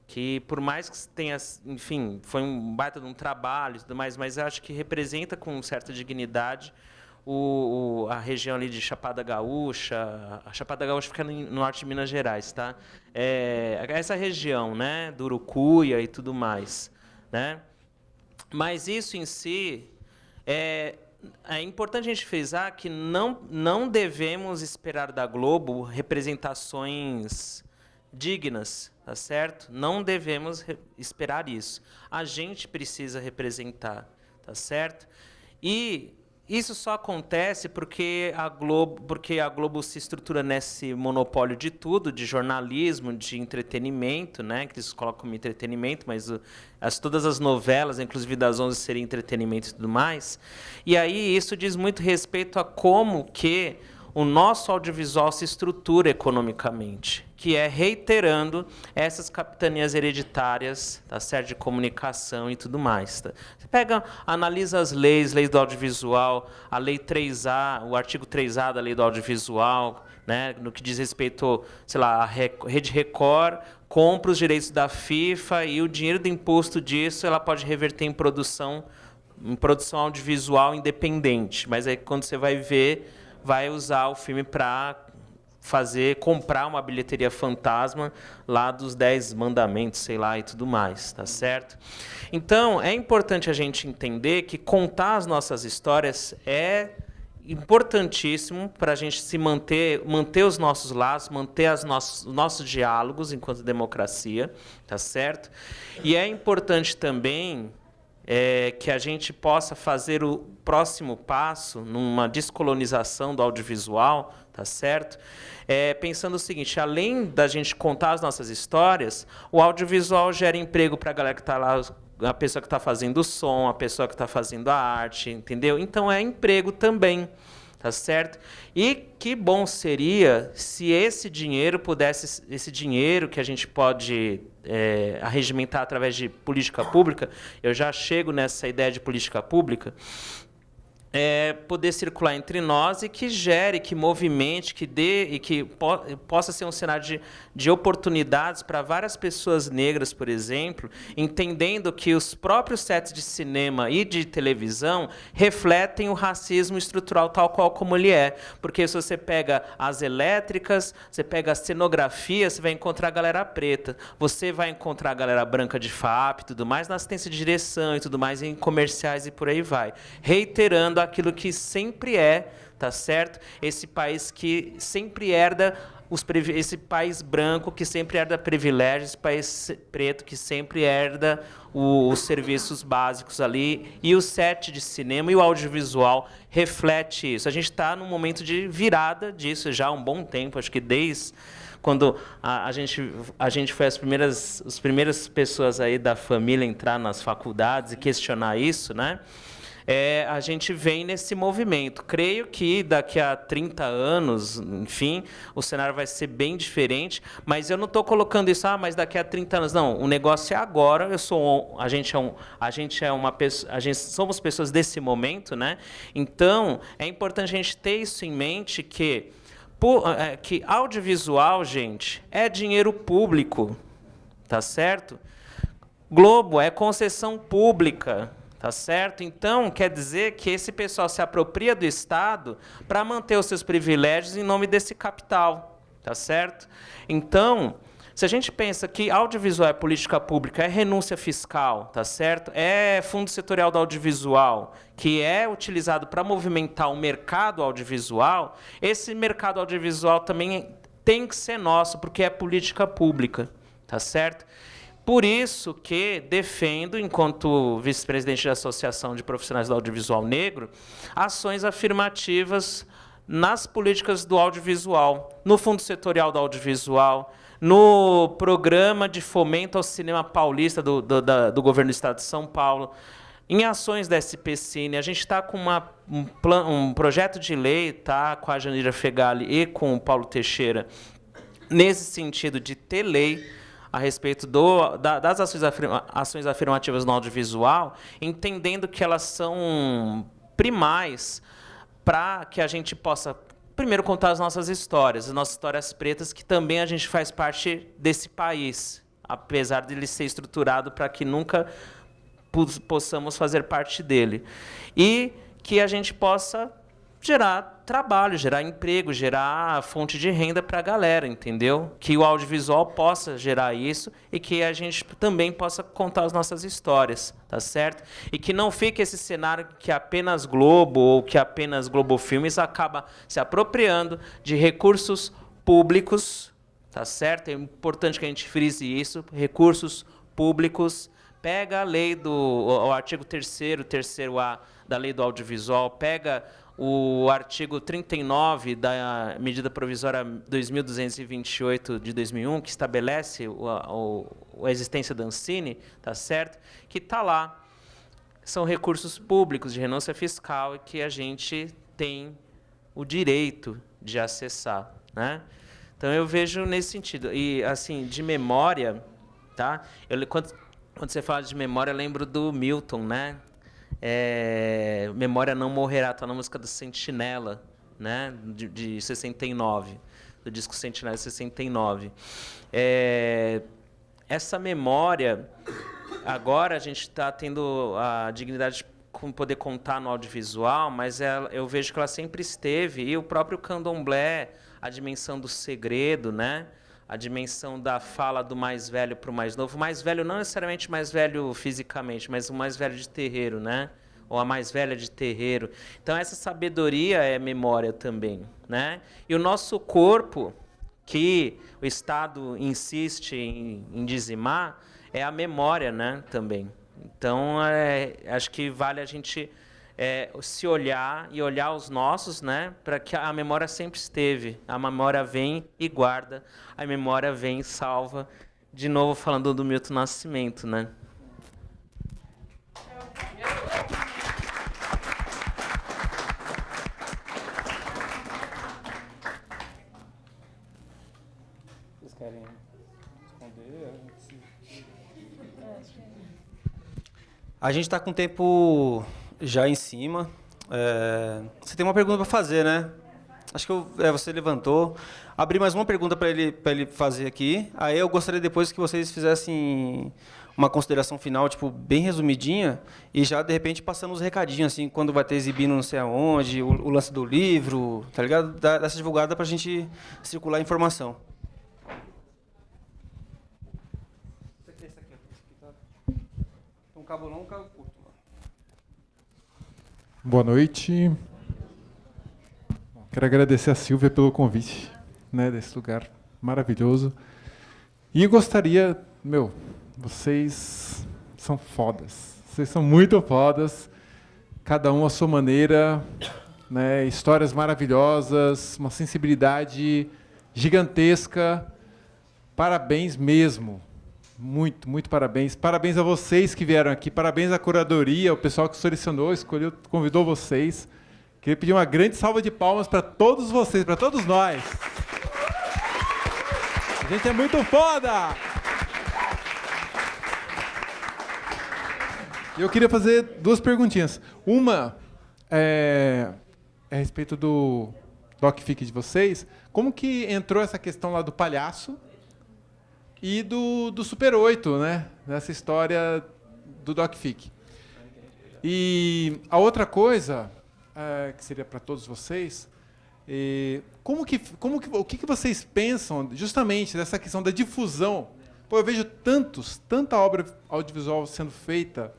Que, por mais que tenha, enfim, foi um baita de um trabalho e tudo mais, mas eu acho que representa com certa dignidade a região ali de Chapada Gaúcha. A Chapada Gaúcha fica no norte de Minas Gerais, tá? Essa região, né, do Urucuia e tudo mais, né? Mas isso em si é importante a gente frisar que não devemos esperar da Globo representações dignas, tá certo? Não devemos esperar isso. A gente precisa representar, tá certo? E isso só acontece porque a Globo se estrutura nesse monopólio de tudo, de jornalismo, de entretenimento, né? Que eles colocam como entretenimento, mas todas as novelas, inclusive das 11, serem entretenimento e tudo mais. E aí isso diz muito respeito a como que o nosso audiovisual se estrutura economicamente, que é reiterando essas capitanias hereditárias, tá certo, de comunicação e tudo mais. Tá? Você analisa as leis do audiovisual, a Lei 3A, o artigo 3A da Lei do Audiovisual, né, no que diz respeito, sei lá, a Rede Record compra os direitos da FIFA e o dinheiro do imposto disso ela pode reverter em produção audiovisual independente. Mas aí, quando você vai ver, vai usar o filme para comprar uma bilheteria fantasma lá dos 10 mandamentos, sei lá, e tudo mais, tá certo? Então, é importante a gente entender que contar as nossas histórias é importantíssimo para a gente se manter os nossos laços, manter os nossos diálogos enquanto democracia, tá certo? E é importante também que a gente possa fazer o próximo passo numa descolonização do audiovisual, tá certo? Pensando o seguinte, além da gente contar as nossas histórias, o audiovisual gera emprego para a galera que está lá, a pessoa que está fazendo o som, a pessoa que está fazendo a arte, entendeu? Então é emprego também, tá certo? E que bom seria se esse dinheiro que a gente pode arregimentar através de política pública, eu já chego nessa ideia de política pública, poder circular entre nós e que gere, que movimente, que dê e que possa ser um cenário de oportunidades para várias pessoas negras, por exemplo, entendendo que os próprios sets de cinema e de televisão refletem o racismo estrutural tal qual como ele é. Porque se você pega as elétricas, você pega a cenografia, você vai encontrar a galera preta, você vai encontrar a galera branca de FAP e tudo mais, na assistência de direção e tudo mais, em comerciais e por aí vai. Reiterando aquilo que sempre tá certo? Esse país que sempre herda esse país branco que sempre herda privilégios, esse país preto que sempre herda os serviços básicos ali, e o set de cinema e o audiovisual reflete isso. A gente está num momento de virada disso já há um bom tempo, acho que desde quando a gente foi as primeiras pessoas aí da família entrar nas faculdades e questionar isso, né? A gente vem nesse movimento. Creio que daqui a 30 anos, enfim, o cenário vai ser bem diferente, mas eu não estou colocando isso, mas daqui a 30 anos. Não, o negócio é agora. Somos pessoas desse momento, né? Então, é importante a gente ter isso em mente que audiovisual, gente, é dinheiro público, tá certo? Globo é concessão pública. Tá certo? Então, quer dizer que esse pessoal se apropria do Estado para manter os seus privilégios em nome desse capital. Tá certo? Então, se a gente pensa que audiovisual é política pública, é renúncia fiscal, tá certo? É fundo setorial do audiovisual, que é utilizado para movimentar o mercado audiovisual, esse mercado audiovisual também tem que ser nosso, porque é política pública. Tá certo? Por isso que defendo, enquanto vice-presidente da Associação de Profissionais do Audiovisual Negro, ações afirmativas nas políticas do audiovisual, no Fundo Setorial do Audiovisual, no Programa de Fomento ao Cinema Paulista do Governo do Estado de São Paulo, em ações da SPCine. A gente está com um projeto de lei, tá, com a Janira Fegali e com o Paulo Teixeira, nesse sentido de ter lei a respeito das ações afirmativas no audiovisual, entendendo que elas são primais para que a gente possa, primeiro, contar as nossas histórias pretas, que também a gente faz parte desse país, apesar de ele ser estruturado para que nunca possamos fazer parte dele. E que a gente possa gerar trabalho, gerar emprego, gerar fonte de renda para a galera, entendeu? Que o audiovisual possa gerar isso e que a gente também possa contar as nossas histórias, tá certo? E que não fique esse cenário que apenas Globo ou que apenas Globo Filmes acaba se apropriando de recursos públicos, tá certo? É importante que a gente frise isso, recursos públicos. Pega a lei o artigo 3º da Lei do Audiovisual, pega o artigo 39 da medida provisória 2228 de 2001, que estabelece a existência da Ancine, tá certo? Que está lá. São recursos públicos de renúncia fiscal e que a gente tem o direito de acessar, né? Então, eu vejo nesse sentido. E, assim, de memória, tá? Quando você fala de memória, eu lembro do Milton, né? Memória Não Morrerá, tá na música do Sentinela, né? De 69, do disco Sentinela de 69. Essa memória, agora a gente está tendo a dignidade de poder contar no audiovisual, mas eu vejo que ela sempre esteve, e o próprio candomblé, a dimensão do segredo, né? A dimensão da fala do mais velho para o mais novo. O mais velho não necessariamente mais velho fisicamente, mas o mais velho de terreiro, né? Ou a mais velha de terreiro. Então, essa sabedoria é memória também, né? E o nosso corpo, que o Estado insiste em dizimar, é a memória, né? Também. Então, acho que vale a gente se olhar e olhar os nossos, né, para que a memória sempre esteve. A memória vem e guarda, a memória vem e salva. De novo, falando do Milton Nascimento, né? Vocês querem responder? A gente está com o tempo já em cima. Você tem uma pergunta para fazer, né? Acho que você levantou. Abri mais uma pergunta para ele fazer aqui. Aí eu gostaria depois que vocês fizessem uma consideração final, tipo, bem resumidinha, e já, de repente, passando os recadinhos, assim, quando vai ter exibindo não sei aonde, o lance do livro, tá ligado? Dar essa divulgada para a gente circular a informação. Esse aqui tá... Um cabo longo, um cabo curto. Boa noite. Quero agradecer a Silvia pelo convite, né, desse lugar maravilhoso. E gostaria, vocês são fodas. Vocês são muito fodas. Cada um à sua maneira, né, histórias maravilhosas, uma sensibilidade gigantesca. Parabéns mesmo. Muito, muito parabéns. Parabéns a vocês que vieram aqui. Parabéns à curadoria, ao pessoal que selecionou, escolheu, convidou vocês. Queria pedir uma grande salva de palmas para todos vocês, para todos nós. A gente é muito foda! Eu queria fazer duas perguntinhas. Uma é a respeito do DocFic de vocês. Como que entrou essa questão lá do palhaço e do Super 8, né? Nessa história do DocFic. E a outra coisa... que seria para todos vocês, o que vocês pensam justamente dessa questão da difusão? Pô, eu vejo tanta obra audiovisual sendo feita,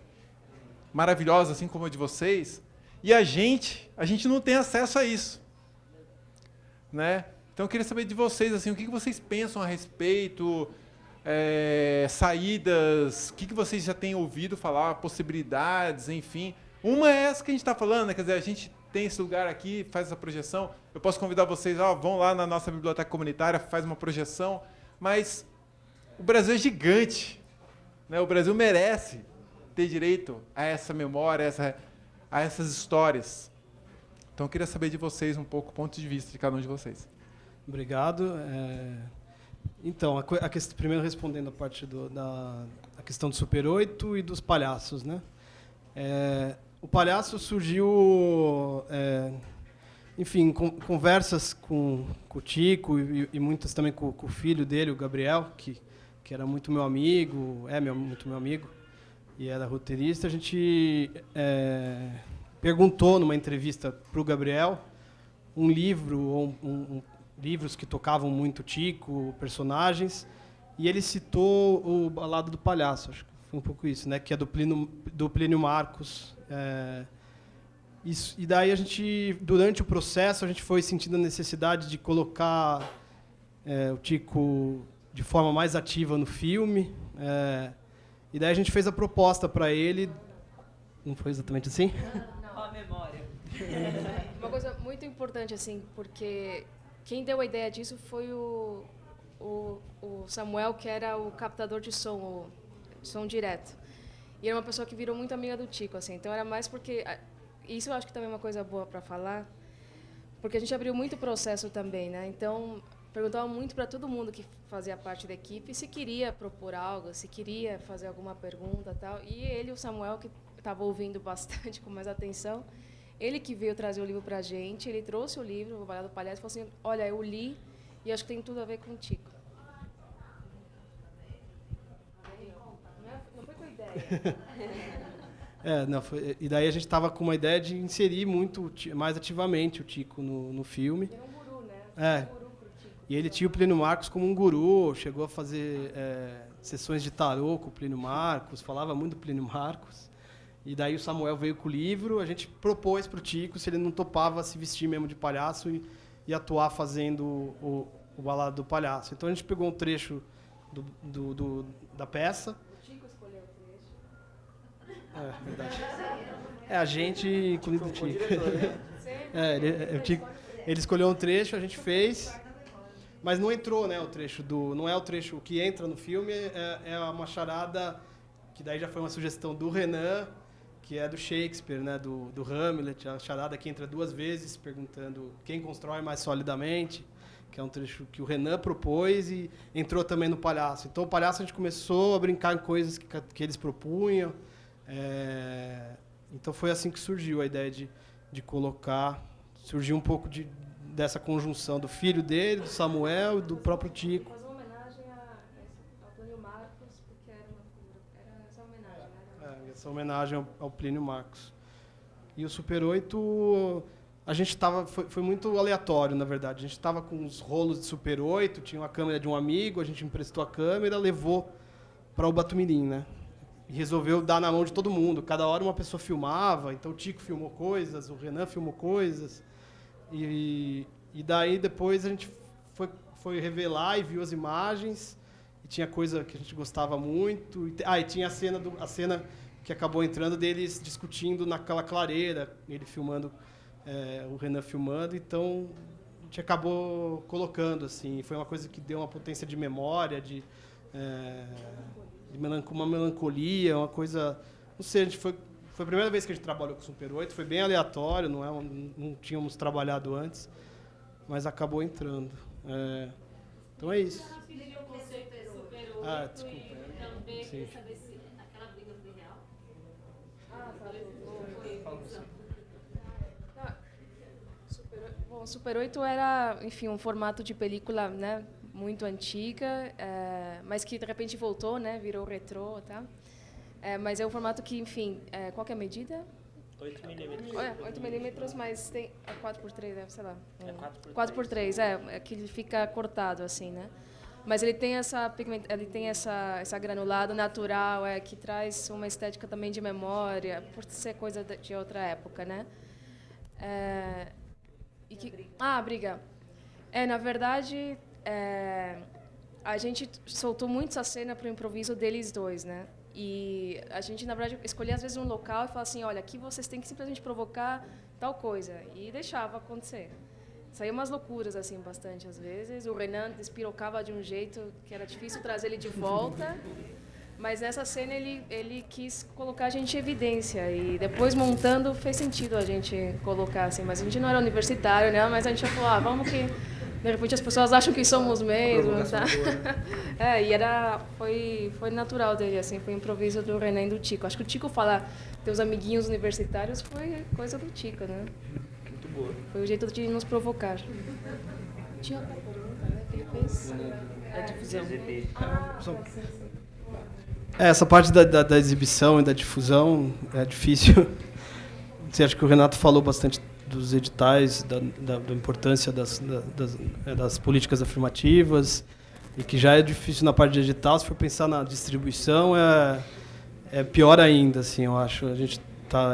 maravilhosa, assim como a de vocês, e a gente não tem acesso a isso, né? Então eu queria saber de vocês, assim, o que vocês pensam a respeito, saídas, o que vocês já têm ouvido falar, possibilidades, enfim. Uma é essa que a gente está falando, né? Quer dizer, a gente tem esse lugar aqui, faz essa projeção. Eu posso convidar vocês, vão lá na nossa biblioteca comunitária, faz uma projeção. Mas o Brasil é gigante, né? O Brasil merece ter direito a essa memória, a essas histórias. Então, eu queria saber de vocês um pouco o ponto de vista de cada um de vocês. Obrigado. Então, primeiro respondendo a parte da questão do Super 8 e dos palhaços, né? O palhaço surgiu, enfim, conversas com o Tico e muitas também com o filho dele, o Gabriel, que era muito meu amigo, muito meu amigo, e era roteirista. A gente perguntou numa entrevista para o Gabriel um livro, ou livros que tocavam muito o Tico, personagens, e ele citou o Balada do Palhaço, acho que foi um pouco isso, né? Que é do Plínio Marcos. E daí durante o processo, a gente foi sentindo a necessidade de colocar o Tico de forma mais ativa no filme. E daí a gente fez a proposta para ele. Não foi exatamente assim? Não, a memória. Uma coisa muito importante, assim, porque quem deu a ideia disso foi o Samuel, que era o captador de som, som direto. E era uma pessoa que virou muito amiga do Tico, assim. Então era mais porque isso eu acho que também é uma coisa boa para falar, porque a gente abriu muito processo também, né? Então perguntava muito para todo mundo que fazia parte da equipe se queria propor algo, se queria fazer alguma pergunta, tal. E ele, o Samuel, que estava ouvindo bastante com mais atenção, ele que veio trazer o livro para a gente. Ele trouxe o livro, o Balada do Palhaço, e falou assim: olha, eu li e acho que tem tudo a ver com o Tico. Não foi com ideia. E daí a gente estava com uma ideia de inserir mais ativamente o Tico no filme. Ele era um guru, né? E ele tinha o Plínio Marcos como um guru, chegou a fazer sessões de tarô com o Plínio Marcos, falava muito do Plínio Marcos. E daí o Samuel veio com o livro, a gente propôs para o Tico se ele não topava se vestir mesmo de palhaço e atuar fazendo o Balada do Palhaço. Então a gente pegou um trecho da peça. O Tico escolheu o trecho. É, verdade. A gente, incluindo o Tico. Ele escolheu um trecho, a gente fez, mas não entrou, né, o trecho não é o trecho que entra no filme, é uma charada que daí já foi uma sugestão do Renan, que é do Shakespeare, né, do Hamlet, a charada que entra 2 vezes perguntando quem constrói mais solidamente, que é um trecho que o Renan propôs e entrou também no Palhaço. Então, o Palhaço a gente começou a brincar em coisas que eles propunham. Então, foi assim que surgiu a ideia de colocar. Surgiu um pouco dessa conjunção do filho dele, do Samuel e do próprio Tico. Fazer uma homenagem ao Plínio Marcos, porque era essa homenagem, né? Essa homenagem ao Plínio Marcos. E o Super 8... A gente foi muito aleatório, na verdade. A gente estava com uns rolos de Super 8, tinha uma câmera de um amigo, a gente emprestou a câmera, levou para o Batumirim, né? E resolveu dar na mão de todo mundo. Cada hora uma pessoa filmava, então o Tico filmou coisas, o Renan filmou coisas. E daí depois a gente foi revelar e viu as imagens, e tinha coisa que a gente gostava muito. E tinha a cena que acabou entrando deles discutindo naquela clareira, ele filmando... o Renan filmando, então a gente acabou colocando, assim, foi uma coisa que deu uma potência de memória, uma melancolia, uma coisa, não sei, foi a primeira vez que a gente trabalhou com o Super 8, foi bem aleatório, não tínhamos trabalhado antes, mas acabou entrando. Então é isso. O conceito é Super 8 desculpa. E também queria saber se aquela briga foi real. Bom, Super 8 era, enfim, um formato de película, né, muito antiga, mas que de repente voltou, né, virou retrô, tá? Mas é um formato que, enfim, qual que é a medida? 8 milímetros. 8 milímetros, mas tem 4x3, sei lá. 4x3. 4x3, que ele fica cortado assim, né? Mas ele tem essa granulado natural, que traz uma estética também de memória, por ser coisa de outra época, né? Briga. Na verdade, a gente soltou muito essa cena para o improviso deles dois, né? E a gente, na verdade, escolhia às vezes um local e falava assim, olha, aqui vocês têm que simplesmente provocar tal coisa. E deixava acontecer. Saía umas loucuras, assim, bastante às vezes. O Renan despirocava de um jeito que era difícil trazer ele de volta. Mas nessa cena ele quis colocar a gente em evidência. E depois, montando, fez sentido a gente colocar, assim. Mas a gente não era universitário, né? Mas a gente falou, vamos que... De repente as pessoas acham que somos mesmo, tá? E foi natural dele, assim, foi improviso do Renan e do Tico. Acho que o Tico falar teus amiguinhos universitários foi coisa do Tico, né? Muito boa. Foi o jeito de nos provocar. Tinha outra pergunta, né, que ele fez? A difusão. Essa parte da exibição e da difusão é difícil. Você acha que o Renato falou bastante dos editais, da importância das políticas afirmativas, e que já é difícil na parte de edital. Se for pensar na distribuição, é pior ainda, assim, eu acho.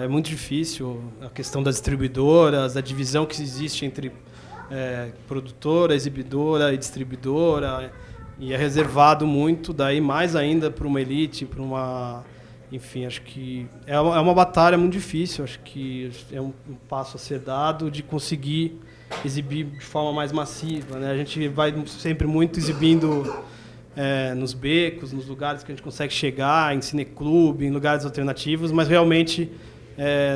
É muito difícil a questão das distribuidoras, a divisão que existe entre produtora, exibidora e distribuidora, e é reservado muito, daí mais ainda para uma elite, para uma... Enfim, acho que é uma batalha muito difícil, acho que é um passo a ser dado de conseguir exibir de forma mais massiva, né? A gente vai sempre muito exibindo nos becos, nos lugares que a gente consegue chegar, em cineclube, em lugares alternativos, mas realmente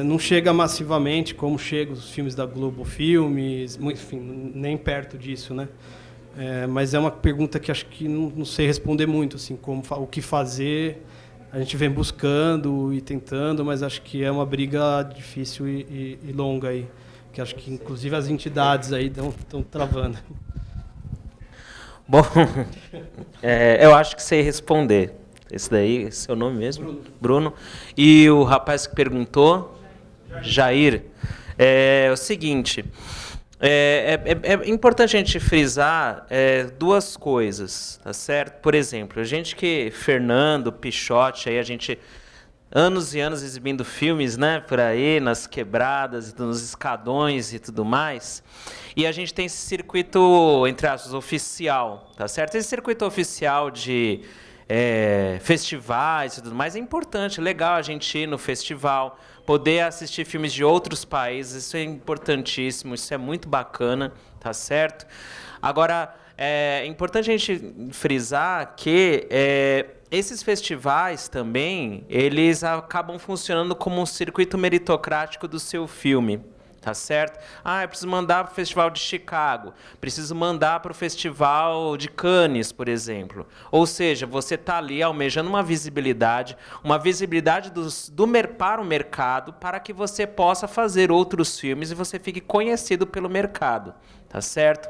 não chega massivamente como chegam os filmes da Globo Filmes, enfim, nem perto disso, né? Mas é uma pergunta que acho que não sei responder muito, assim, o que fazer. A gente vem buscando e tentando, mas acho que é uma briga difícil e longa aí, que acho que inclusive as entidades aí estão travando. Bom, eu acho que sei responder. Esse daí, seu nome mesmo? Bruno. E o rapaz que perguntou, Jair, é o seguinte... É importante a gente frisar duas coisas, tá certo? Por exemplo, a gente Fernando, Pichote, aí a gente anos e anos exibindo filmes, né, por aí, nas quebradas, nos escadões e tudo mais, e a gente tem esse circuito, entre aspas, oficial, tá certo? Esse circuito oficial de festivais e tudo mais. É importante, é legal a gente ir no festival, poder assistir filmes de outros países, isso é importantíssimo, isso é muito bacana, tá certo? Agora, é importante a gente frisar que esses festivais também, eles acabam funcionando como um circuito meritocrático do seu filme. Tá certo? Eu preciso mandar para o Festival de Chicago, preciso mandar para o Festival de Cannes, por exemplo. Ou seja, você está ali almejando uma visibilidade para o mercado, para que você possa fazer outros filmes e você fique conhecido pelo mercado. Tá certo?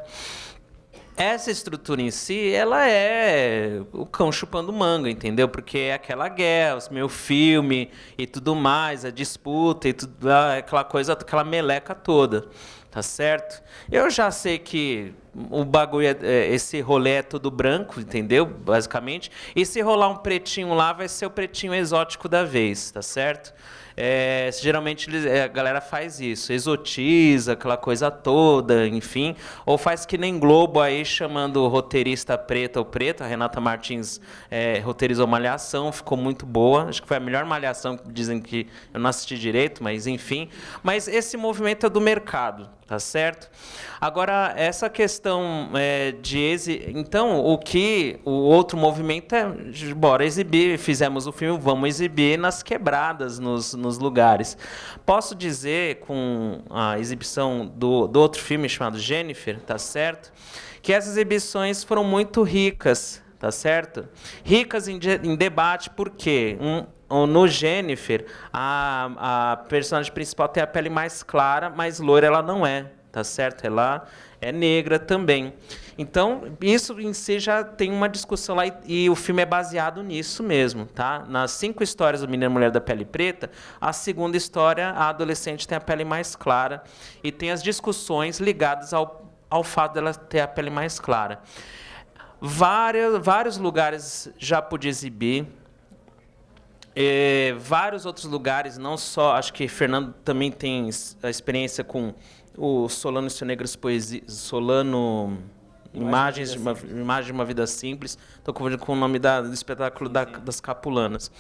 Essa estrutura em si, ela é o cão chupando manga, entendeu? Porque é aquela guerra, o meu filme e tudo mais, a disputa e tudo, aquela coisa, aquela meleca toda, tá certo? Eu já sei que o bagulho, esse rolê é tudo branco, entendeu? Basicamente. E se rolar um pretinho lá, vai ser o pretinho exótico da vez, tá certo? Geralmente a galera faz isso, exotiza aquela coisa toda, enfim, ou faz que nem Globo aí, chamando o roteirista preta ou preta. A Renata Martins roteirizou Malhação, ficou muito boa, acho que foi a melhor Malhação, dizem que eu não assisti direito, mas enfim. Mas esse movimento é do mercado, tá certo? Agora, essa questão então, o outro movimento é, bora exibir, fizemos o filme, vamos exibir nas quebradas, nos lugares. Posso dizer, com a exibição do outro filme chamado Jennifer, tá certo? Que essas exibições foram muito ricas, tá certo? Ricas em debate, por quê? No Jennifer, a personagem principal tem a pele mais clara, mas loira ela não é, tá certo? Ela é negra também. Então, isso em si já tem uma discussão lá, e o filme é baseado nisso mesmo, tá? Nas 5 histórias do Menino e Mulher da Pele Preta, a segunda história, a adolescente tem a pele mais clara, e tem as discussões ligadas ao fato dela ter a pele mais clara. Vários lugares já pude exibir, vários outros lugares, não só, acho que Fernando também tem a experiência com o Solano e Seu Negras Poesia, Solano Imagens de uma Vida Simples, estou confundindo com o nome do espetáculo das Capulanas,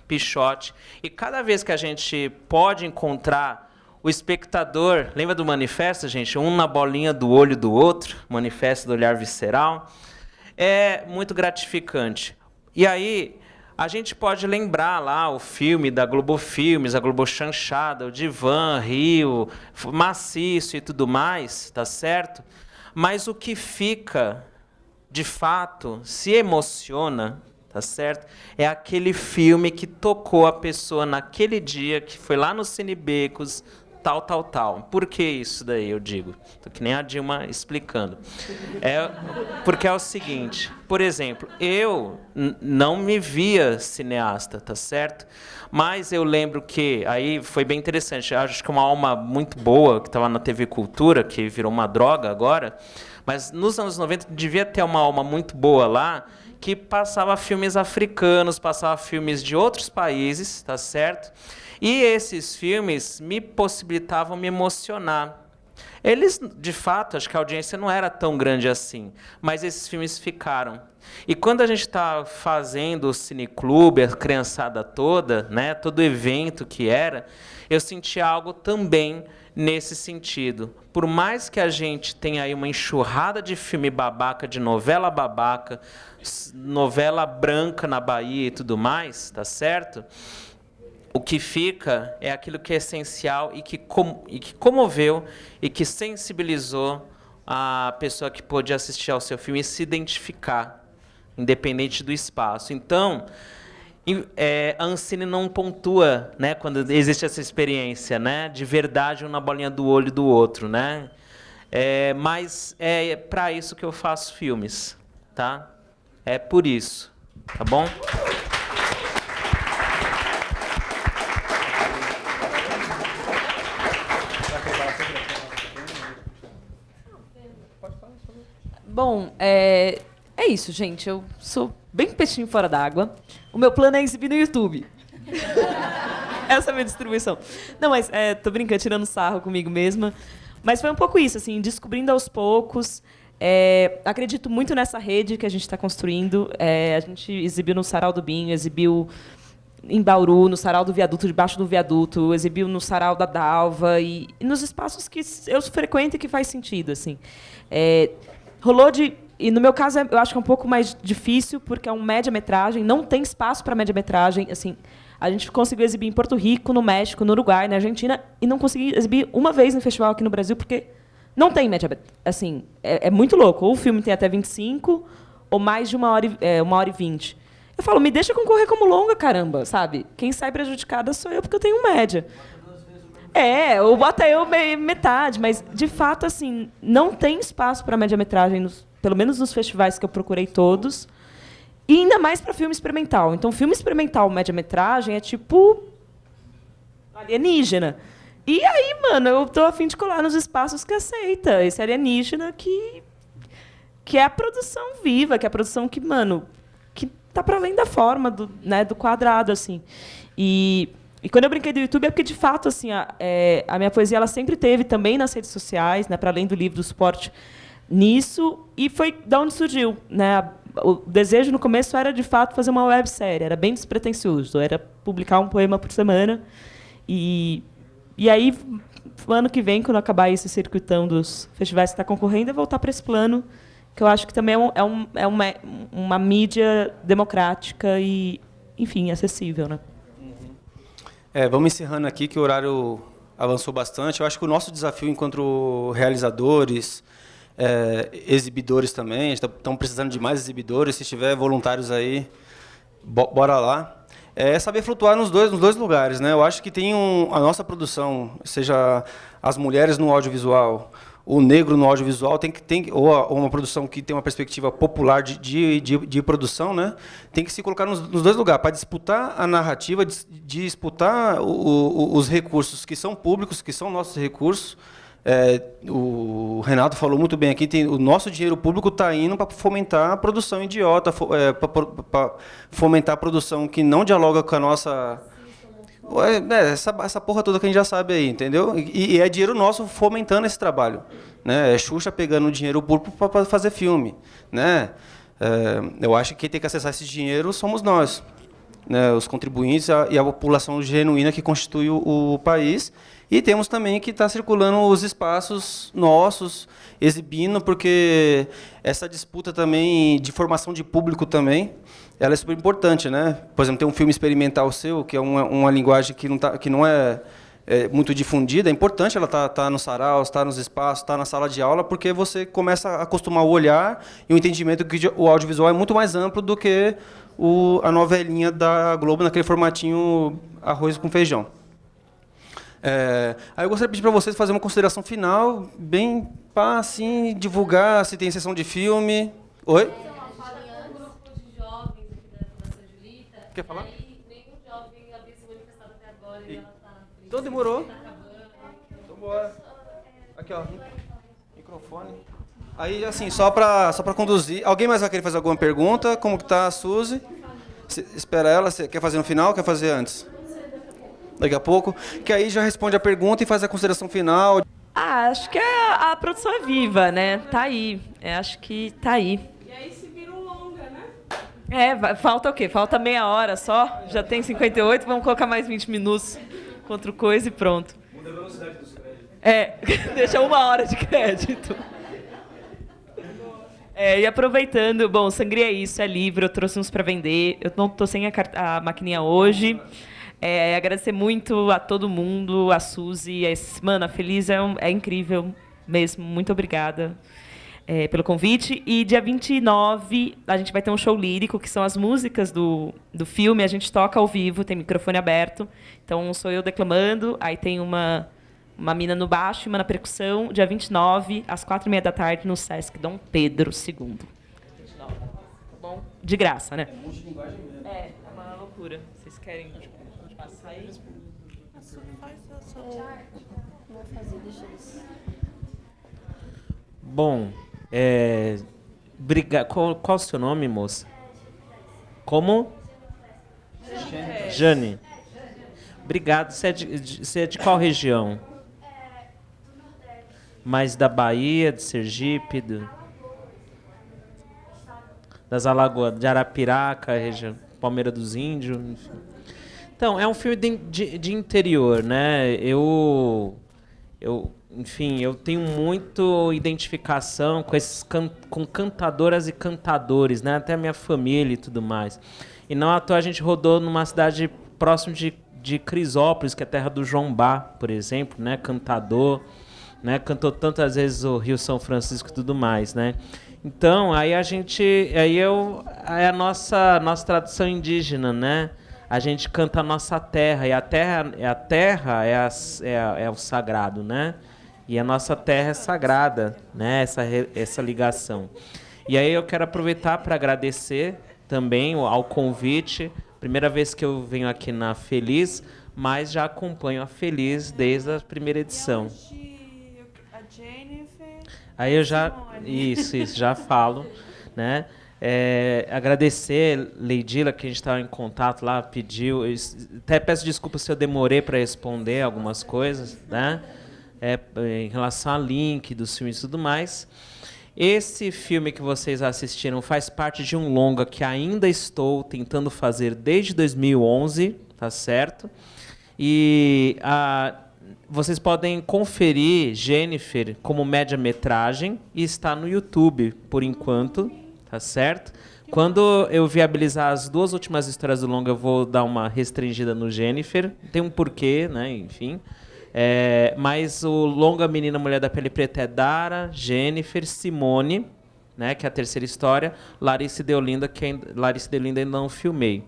Pichote. E cada vez que a gente pode encontrar o espectador, lembra do manifesto, gente? Um na bolinha do olho do outro, manifesto do olhar visceral, é muito gratificante. E aí a gente pode lembrar lá o filme da Globo Filmes, a Globo Chanchada, o Divã, Rio, Maciço e tudo mais, tá certo? Mas o que fica, de fato, se emociona, tá certo? É aquele filme que tocou a pessoa naquele dia, que foi lá no Cine Becos, tal. Por que isso daí, eu digo? Tô que nem a Dilma explicando. Porque é o seguinte, por exemplo, eu não me via cineasta, tá certo? Mas eu lembro que, aí foi bem interessante, acho que uma alma muito boa, que estava na TV Cultura, que virou uma droga agora, mas nos anos 90 devia ter uma alma muito boa lá, que passava filmes africanos, passava filmes de outros países, tá certo? E esses filmes me possibilitavam me emocionar. Eles, de fato, acho que a audiência não era tão grande assim, mas esses filmes ficaram. E quando a gente está fazendo o cineclube, a criançada toda, né, todo evento que era, eu senti algo também nesse sentido. Por mais que a gente tenha aí uma enxurrada de filme babaca, de novela babaca, novela branca na Bahia e tudo mais, tá certo? O que fica é aquilo que é essencial e que comoveu e que sensibilizou a pessoa que pôde assistir ao seu filme e se identificar, independente do espaço. Então, a Ancine não pontua, né, quando existe essa experiência, né, de verdade, um na bolinha do olho do outro, né? Mas é para isso que eu faço filmes, tá? É por isso, tá bom? Bom, é isso, gente. Eu sou bem peixinho fora d'água. O meu plano é exibir no YouTube. Essa é a minha distribuição. Não, mas tô brincando, tirando sarro comigo mesma. Mas foi um pouco isso, assim, descobrindo aos poucos. Acredito muito nessa rede que a gente está construindo. A gente exibiu no Sarau do Binho, exibiu em Bauru, no Sarau do Viaduto, debaixo do viaduto, exibiu no Sarau da Dalva e nos espaços que eu frequento e que faz sentido. Assim. Rolou de... E, no meu caso, eu acho que é um pouco mais difícil, porque é um média-metragem, não tem espaço para média-metragem. Assim, a gente conseguiu exibir em Porto Rico, no México, no Uruguai, na Argentina, e não consegui exibir uma vez no festival aqui no Brasil, porque não tem média. Assim, é muito louco. Ou o filme tem até 25, ou mais de 1h20. Eu falo, me deixa concorrer como longa, caramba, sabe? Quem sai prejudicada sou eu, porque eu tenho média. Ou bota eu metade, mas, de fato, assim, não tem espaço para média-metragem, pelo menos nos festivais que eu procurei todos, e ainda mais para filme experimental. Então, filme experimental, média-metragem, é tipo alienígena. E aí, mano, eu tô a fim de colar nos espaços que aceita esse alienígena que é a produção viva, que é a produção que, mano, que tá para além da forma, do quadrado, assim. E quando eu brinquei do YouTube é porque, de fato, assim, a minha poesia ela sempre teve também nas redes sociais, né, para além do livro, do suporte nisso, e foi da onde surgiu, né? O desejo no começo era, de fato, fazer uma websérie, era bem despretensioso, era publicar um poema por semana. E aí, ano que vem, quando acabar esse circuitão dos festivais que está concorrendo, é voltar para esse plano, que eu acho que também é uma mídia democrática e, enfim, acessível, né? Vamos encerrando aqui, que o horário avançou bastante. Eu acho que o nosso desafio enquanto realizadores, exibidores também, estamos precisando de mais exibidores, se tiver voluntários aí, bora lá. Saber flutuar nos dois lugares, né? Eu acho que tem a nossa produção, seja as mulheres no audiovisual, o negro no audiovisual, ou uma produção que tem uma perspectiva popular de produção, né? Tem que se colocar nos dois lugares, para disputar a narrativa, disputar os recursos que são públicos, que são nossos recursos. O Renato falou muito bem aqui, o nosso dinheiro público está indo para fomentar a produção idiota, para fomentar a produção que não dialoga com a nossa... essa porra toda que a gente já sabe aí, entendeu? E é dinheiro nosso fomentando esse trabalho, né? É Xuxa pegando dinheiro público para fazer filme, né? Eu acho que quem tem que acessar esse dinheiro somos nós, né? Os contribuintes e a população genuína que constitui o país. E temos também que estar circulando os espaços nossos, exibindo, porque essa disputa também de formação de público também, ela é super importante, né? Por exemplo, tem um filme experimental seu, que é uma linguagem que não é muito difundida, é importante ela estar nos saraus, estar nos espaços, estar na sala de aula, porque você começa a acostumar o olhar e o entendimento que o audiovisual é muito mais amplo do que a novelinha da Globo, naquele formatinho arroz com feijão. Aí eu gostaria de pedir para vocês fazer uma consideração final, bem para assim, divulgar se tem sessão de filme. Oi? Quer falar? Nenhum jovem havia se manifestado até agora e ela está... Então demorou. Então bora. Aqui, ó. Microfone. Aí, assim, só para conduzir. Alguém mais vai querer fazer alguma pergunta? Como que tá a Suzy? Espera ela. Você quer fazer no final ou quer fazer antes? Daqui a pouco. Que aí já responde a pergunta e faz a consideração final. Acho que a produção é viva, né? Tá aí. Acho que tá aí. E aí se vira um longa, né? Falta o quê? Falta meia hora só. Já tem 58, vamos colocar mais 20 minutos contra o coisa e pronto. Muda a velocidade dos créditos. Deixa 1 hora de crédito. E aproveitando, bom, Sangria é isso, é livre, eu trouxe uns para vender. Eu não estou sem a maquininha hoje. Agradecer muito a todo mundo, a Suzy, mano, a Feliz é incrível mesmo, muito obrigada pelo convite. E dia 29 a gente vai ter um show lírico, que são as músicas do filme, a gente toca ao vivo, tem microfone aberto, então sou eu declamando, aí tem uma mina no baixo e uma na percussão, dia 29, às 4h30 da tarde, no Sesc Dom Pedro II. Tá bom? De graça, né? É uma loucura. Vocês querem... Bom, qual o seu nome, moça? Como? Jane. Obrigado. Você é de qual região? Mais da Bahia, de Sergipe? das Alagoas, de Arapiraca, região Palmeira dos Índios, enfim. Então, é um filme de interior, né? Enfim, eu tenho muito identificação com esses com cantadoras e cantadores, né? Até a minha família e tudo mais. E não à toa a gente rodou numa cidade próximo de Crisópolis, que é a terra do João Bá, por exemplo, né? Cantador, né? Cantou tantas vezes o Rio São Francisco e tudo mais, né? Então, aí é a nossa tradição indígena, né? A gente canta a nossa terra, e a terra é o sagrado, né? E a nossa terra é sagrada, né? Essa ligação. E aí eu quero aproveitar para agradecer também ao convite. Primeira vez que eu venho aqui na Feliz, mas já acompanho a Feliz desde a primeira edição. A Jennifer. Aí eu já já falo, né? Agradecer Leidila, que a gente estava em contato lá, pediu. Até peço desculpa se eu demorei para responder algumas coisas, né? Em relação ao link dos filmes e tudo mais. Esse filme que vocês assistiram faz parte de um longa que ainda estou tentando fazer desde 2011, tá certo? E vocês podem conferir Jennifer como média-metragem e está no YouTube, por enquanto, tá certo? Quando eu viabilizar as 2 últimas histórias do longa, eu vou dar uma restringida no Jennifer. Tem um porquê, né? Enfim. Mas o longa Menina Mulher da Pele Preta é Dara, Jennifer, Simone, né, que é a terceira história, Larissa e Deolinda, Larissa e Deolinda ainda não filmei.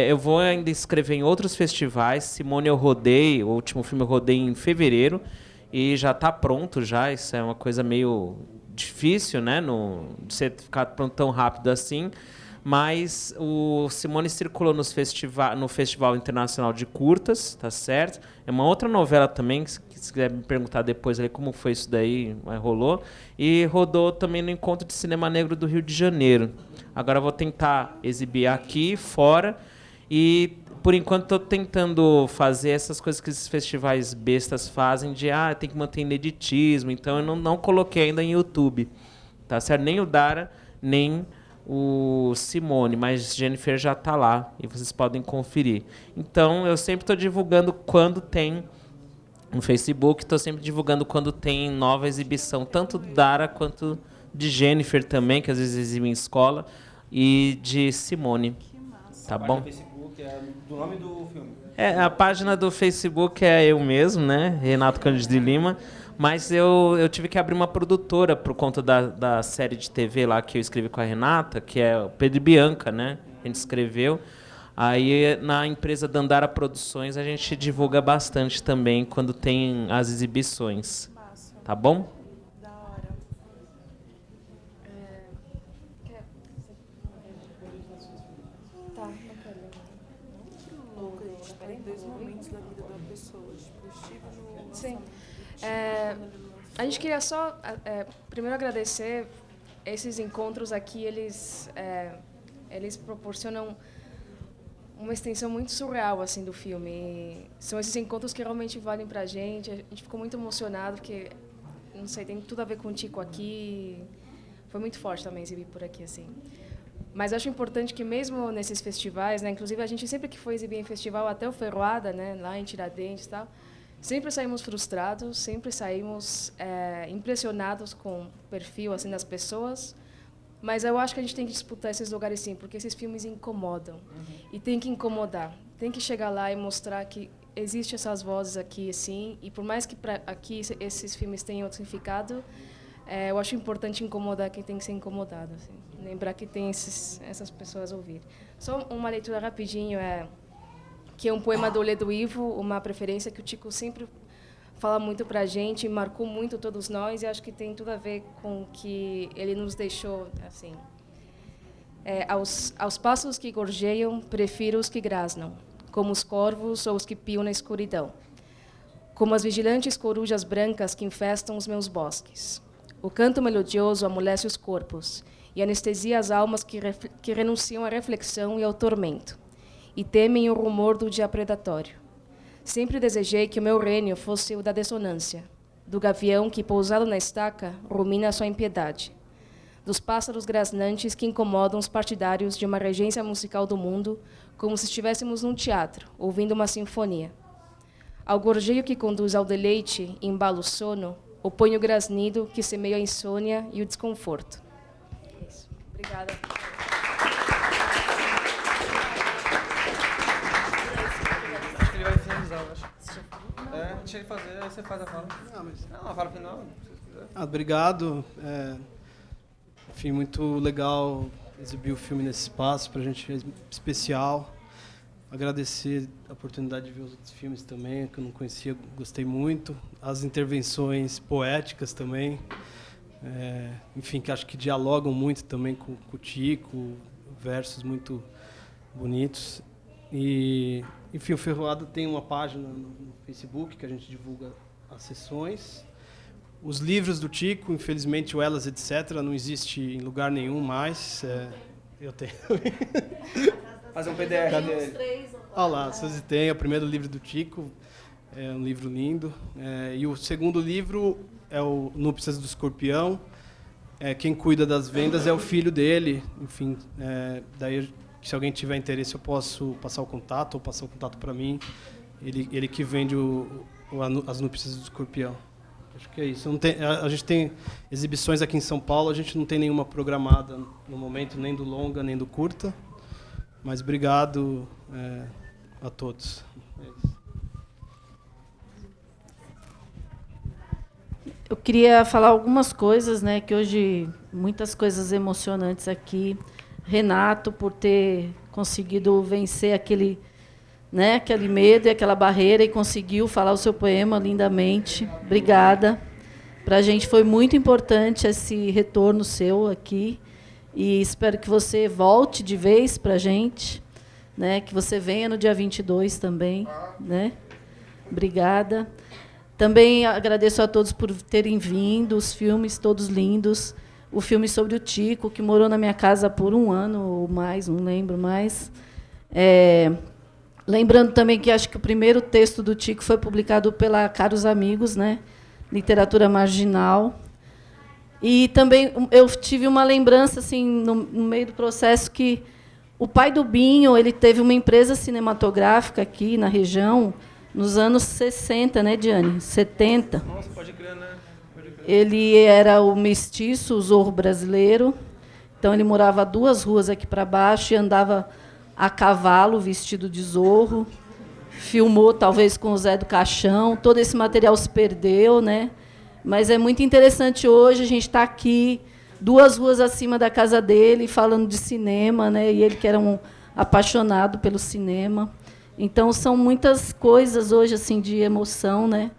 Eu vou ainda escrever em outros festivais. Simone eu rodei, o último filme eu rodei em fevereiro e já está pronto já. Isso é uma coisa meio difícil, né, de você ficar pronto tão rápido assim. Mas o Simone circulou no Festival Internacional de Curtas, tá certo? É uma outra novela também, que se quiser me perguntar depois ali como foi isso daí, rolou. E rodou também no Encontro de Cinema Negro do Rio de Janeiro. Agora eu vou tentar exibir aqui, fora, e por enquanto estou tentando fazer essas coisas que esses festivais bestas fazem, de tem que manter ineditismo, então eu não coloquei ainda em YouTube, tá certo? Nem o Dara, nem o Simone, mas Jennifer já está lá e vocês podem conferir. Então, eu sempre estou divulgando quando tem no Facebook, estou sempre divulgando quando tem nova exibição, tanto do Dara quanto de Jennifer também, que às vezes exibe em escola, e de Simone. Tá bom? A página do Facebook é do nome do filme. A página do Facebook é eu mesmo, né? Renato Cândido de Lima. Mas eu tive que abrir uma produtora por conta da série de TV lá que eu escrevi com a Renata, que é o Pedro e Bianca, né? A gente escreveu. Aí, na empresa Dandara Produções, a gente divulga bastante também quando tem as exibições. Tá bom? Da hora. Tá, não quero. Que louco, a gente tá em 2 momentos da vida da pessoa. Tipo, eu estive no... Sim. A gente queria só, primeiro, agradecer. Esses encontros aqui, eles proporcionam uma extensão muito surreal assim do filme. E são esses encontros que realmente valem para a gente ficou muito emocionado, porque, não sei, tem tudo a ver com o Tico aqui. Foi muito forte também exibir por aqui, assim. Mas acho importante que mesmo nesses festivais, né, inclusive a gente sempre que foi exibir em festival, até o Ferroada, né, lá em Tiradentes e tal, sempre saímos frustrados, sempre saímos impressionados com o perfil assim das pessoas. Mas eu acho que a gente tem que disputar esses lugares sim, porque esses filmes incomodam. E tem que incomodar. Tem que chegar lá e mostrar que existem essas vozes aqui, sim. E por mais que aqui esses filmes tenham outro significado, eu acho importante incomodar quem tem que ser incomodado. Assim. Lembrar que tem essas pessoas a ouvir. Só uma leitura rapidinho, que é um poema do Ledo Ivo, uma preferência que o Tico sempre fala muito para a gente, marcou muito todos nós, e acho que tem tudo a ver com o que ele nos deixou. Assim, aos pássaros que gorjeiam, prefiro os que grasnam, como os corvos ou os que piam na escuridão, como as vigilantes corujas brancas que infestam os meus bosques. O canto melodioso amolece os corpos e anestesia as almas que renunciam à reflexão e ao tormento, e temem o rumor do dia predatório. Sempre desejei que o meu reino fosse o da dissonância, do gavião que, pousado na estaca, rumina a sua impiedade, dos pássaros grasnantes que incomodam os partidários de uma regência musical do mundo, como se estivéssemos num teatro, ouvindo uma sinfonia. Ao gorjeio que conduz ao deleite e embala o sono, opõe o grasnido que semeia a insônia e o desconforto. É isso. Obrigada. Acho que ele vai finalizar, eu acho. Deixa ele fazer, aí você faz a fala. Não, a fala final, se você quiser. Obrigado. Enfim, muito legal exibir o filme nesse espaço, para a gente é especial. Agradecer a oportunidade de ver os outros filmes também, que eu não conhecia, gostei muito. As intervenções poéticas também, enfim, que acho que dialogam muito também com o Tico, versos muito bonitos. E, enfim, o Ferroada tem uma página no Facebook que a gente divulga as sessões. Os livros do Tico, infelizmente, o Elas, etc., não existe em lugar nenhum mais. Eu tenho. Fazer um PDF dele. Olha lá, Suzy tem, é o primeiro livro do Tico, é um livro lindo. E o segundo livro é o Núpcias do Escorpião. Quem cuida das vendas é o filho dele. Enfim, daí, se alguém tiver interesse, eu posso passar o contato ou passar o contato para mim. Ele que vende as Núpcias do Escorpião. Acho que é isso. A gente tem exibições aqui em São Paulo, a gente não tem nenhuma programada no momento, nem do longa, nem do curta. Mas obrigado a todos. Eu queria falar algumas coisas, né, que hoje, muitas coisas emocionantes aqui. Renato, por ter conseguido vencer aquele medo e aquela barreira e conseguiu falar o seu poema lindamente. Obrigada. Para a gente foi muito importante esse retorno seu aqui. E espero que você volte de vez para a gente, né? Que você venha no dia 22 também. Né? Obrigada. Também agradeço a todos por terem vindo, os filmes todos lindos. O filme sobre o Tico, que morou na minha casa por 1 ano ou mais, não lembro mais. Lembrando também que acho que o primeiro texto do Tico foi publicado pela Caros Amigos, né? Literatura Marginal. E também eu tive uma lembrança assim no meio do processo que o pai do Binho, ele teve uma empresa cinematográfica aqui na região nos anos 60, né, Diane? 70. Nossa, pode crer, né? Pode crer. Ele era o mestiço, o zorro brasileiro. Então ele morava 2 ruas aqui para baixo e andava a cavalo, vestido de zorro. Filmou talvez com o Zé do Caixão. Todo esse material se perdeu, né? Mas é muito interessante hoje a gente estar aqui, 2 ruas acima da casa dele, falando de cinema, né? E ele que era um apaixonado pelo cinema. Então, são muitas coisas hoje assim de emoção, né?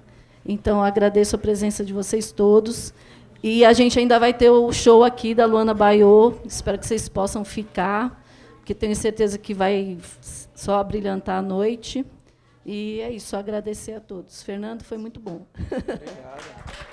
Então, agradeço a presença de vocês todos. E a gente ainda vai ter o show aqui da Luana Baiô. Espero que vocês possam ficar, porque tenho certeza que vai só brilhantar a noite. E é isso, agradecer a todos. Fernando, foi muito bom. Obrigado.